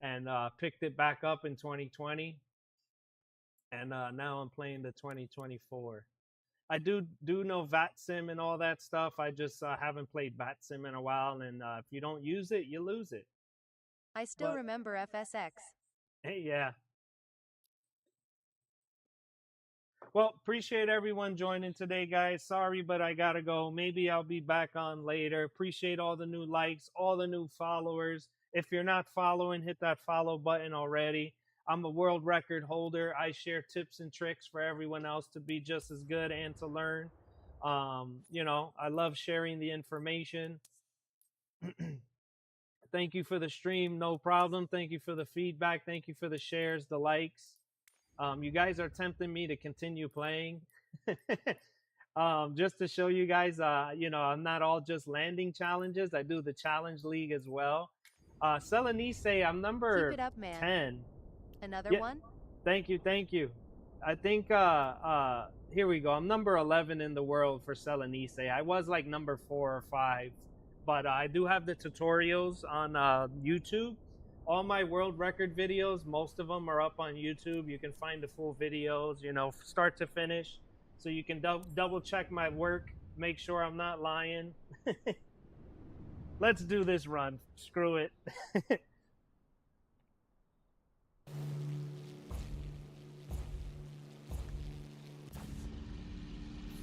and picked it back up in 2020, and now I'm playing the 2024. I do know VATSIM and all that stuff. I just haven't played VATSIM in a while, and if you don't use it, you lose it. I still But- remember FSX. Hey, yeah. Well, appreciate everyone joining today, guys. Sorry, but I gotta go. Maybe I'll be back on later. Appreciate all the new likes, all the new followers. If you're not following, hit that follow button already. I'm a world record holder. I share tips and tricks for everyone else to be just as good and to learn. You know, I love sharing the information. Thank you for the stream. No problem. Thank you for the feedback. Thank you for the shares, the likes. You guys are tempting me to continue playing. Just to show you guys, you know, I'm not all just landing challenges. I do the challenge league as well. Selenise, I'm number Keep it up, man. 10. Another Yeah. one? Thank you. I think here we go. I'm number 11 in the world for Selenise. I was like number 4 or 5 but I do have the tutorials on YouTube. All my world record videos, most of them are up on YouTube. You can find the full videos, you know, start to finish, so you can double check my work, make sure I'm not lying. Let's do this run. Screw it.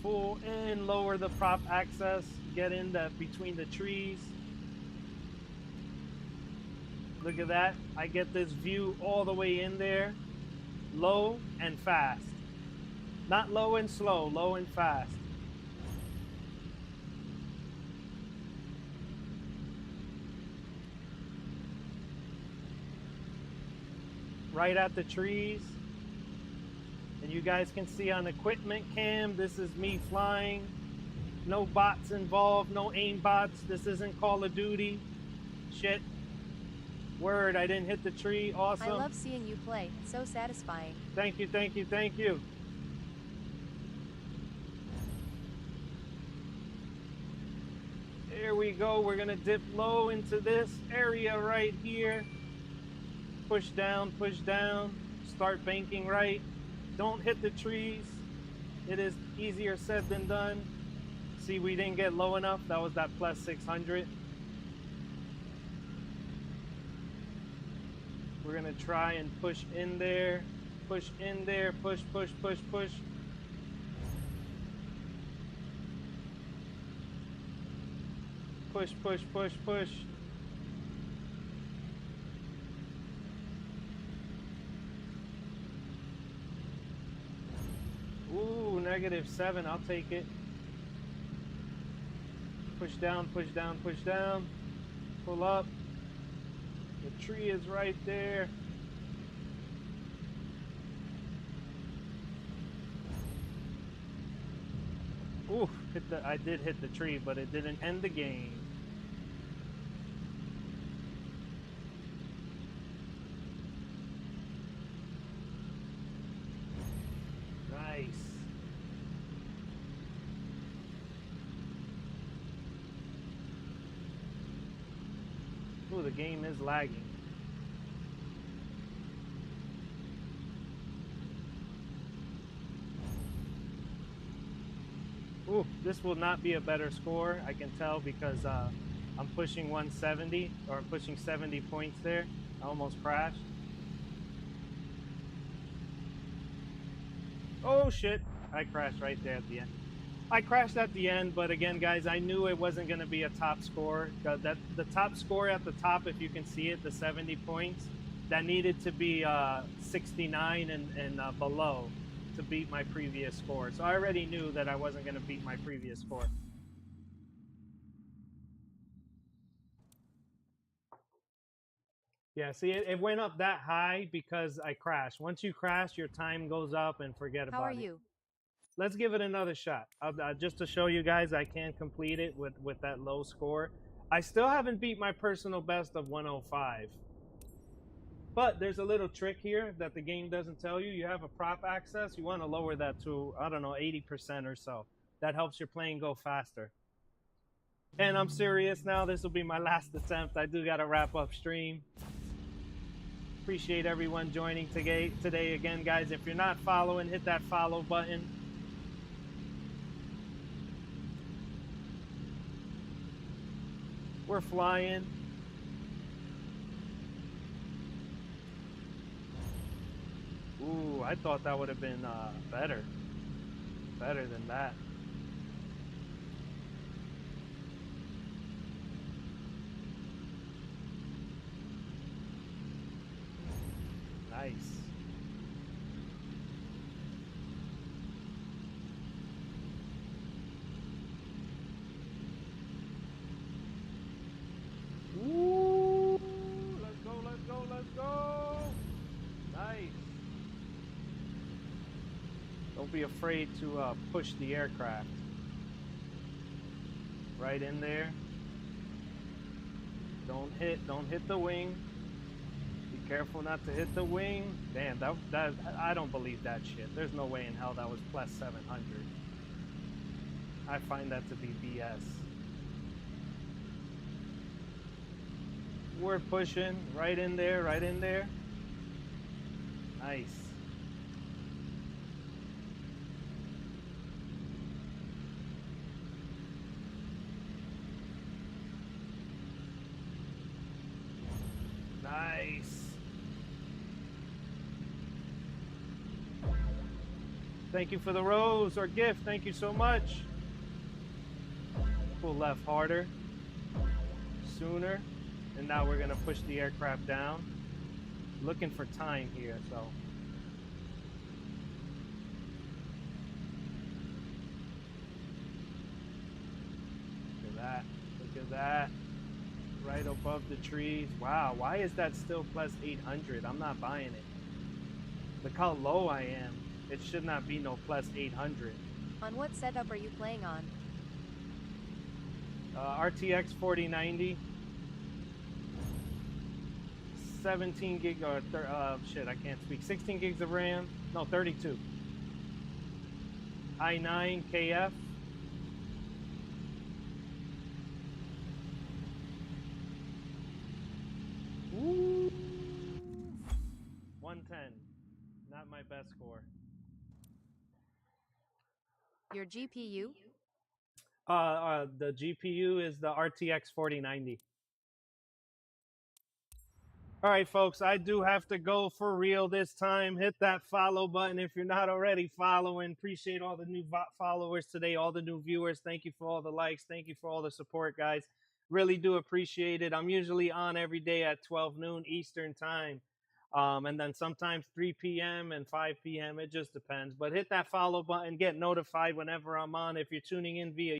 Full in, lower the prop access, get in between the trees. Look at that. I get this view all the way in there. Low and fast. Not low and slow, low and fast. Right at the trees. And you guys can see on equipment cam, this is me flying. No bots involved, no aim bots. This isn't Call of Duty. Shit. Word, I didn't hit the tree. Awesome. I love seeing you play. So satisfying. Thank you, thank you, thank you. There we go. We're going to dip low into this area right here. Push down, start banking right. Don't hit the trees. It is easier said than done. See, we didn't get low enough. That was that plus 600. We're gonna try and push in there. Push in there, push, push, push, push. Push, push, push, push. Ooh, -7, I'll take it. Push down, push down, push down. Pull up. The tree is right there. Ooh, I did hit the tree, but it didn't end the game. Nice. Ooh, the game is lagging. Ooh, this will not be a better score, I can tell, because I'm pushing 170, or I'm pushing 70 points there. I almost crashed. Oh shit, I crashed right there at the end. I crashed at the end, but again, guys, I knew it wasn't going to be a top score. The top score at the top, if you can see it, the 70 points, that needed to be 69 and below to beat my previous score. So I already knew that I wasn't going to beat my previous score. Yeah, see, it went up that high because I crashed. Once you crash, your time goes up and forget about it. How are you? Let's give it another shot. Just to show you guys I can complete it with that low score. I still haven't beat my personal best of 105. But there's a little trick here that the game doesn't tell you. You have a prop access. You want to lower that to, I don't know, 80% or so. That helps your plane go faster. And I'm serious now. This will be my last attempt. I do got to wrap up stream. Appreciate everyone joining today again, guys. If you're not following, hit that follow button. We're flying. Ooh, I thought that would have been better than that. Nice. Ooh, let's go, let's go, let's go. Nice. Don't be afraid to push the aircraft. Right in there. Don't hit the wing. Be careful not to hit the wing. Damn, that I don't believe that shit. There's no way in hell that was plus 700. I find that to be BS. We're pushing right in there, right in there. Nice. Nice. Thank you for the rose or gift. Thank you so much. Pull left harder, sooner. And now we're gonna push the aircraft down. Looking for time here, so. Look at that, look at that. Right above the trees. Wow, why is that still plus 800? I'm not buying it. Look how low I am. It should not be no plus 800. On what setup are you playing on? RTX 4090. 17 gig or shit, I can't speak. 16 gigs of RAM. No, 32. i9 KF. Woo. 110. Not my best score. Your GPU? The GPU is the RTX 4090. All right, folks, I do have to go for real this time. Hit that follow button if you're not already following. Appreciate all the new followers today, all the new viewers. Thank you for all the likes. Thank you for all the support, guys. Really do appreciate it. I'm usually on every day at 12 noon Eastern time. And then sometimes 3 p.m. and 5 p.m. It just depends. But hit that follow button. Get notified whenever I'm on. If you're tuning in via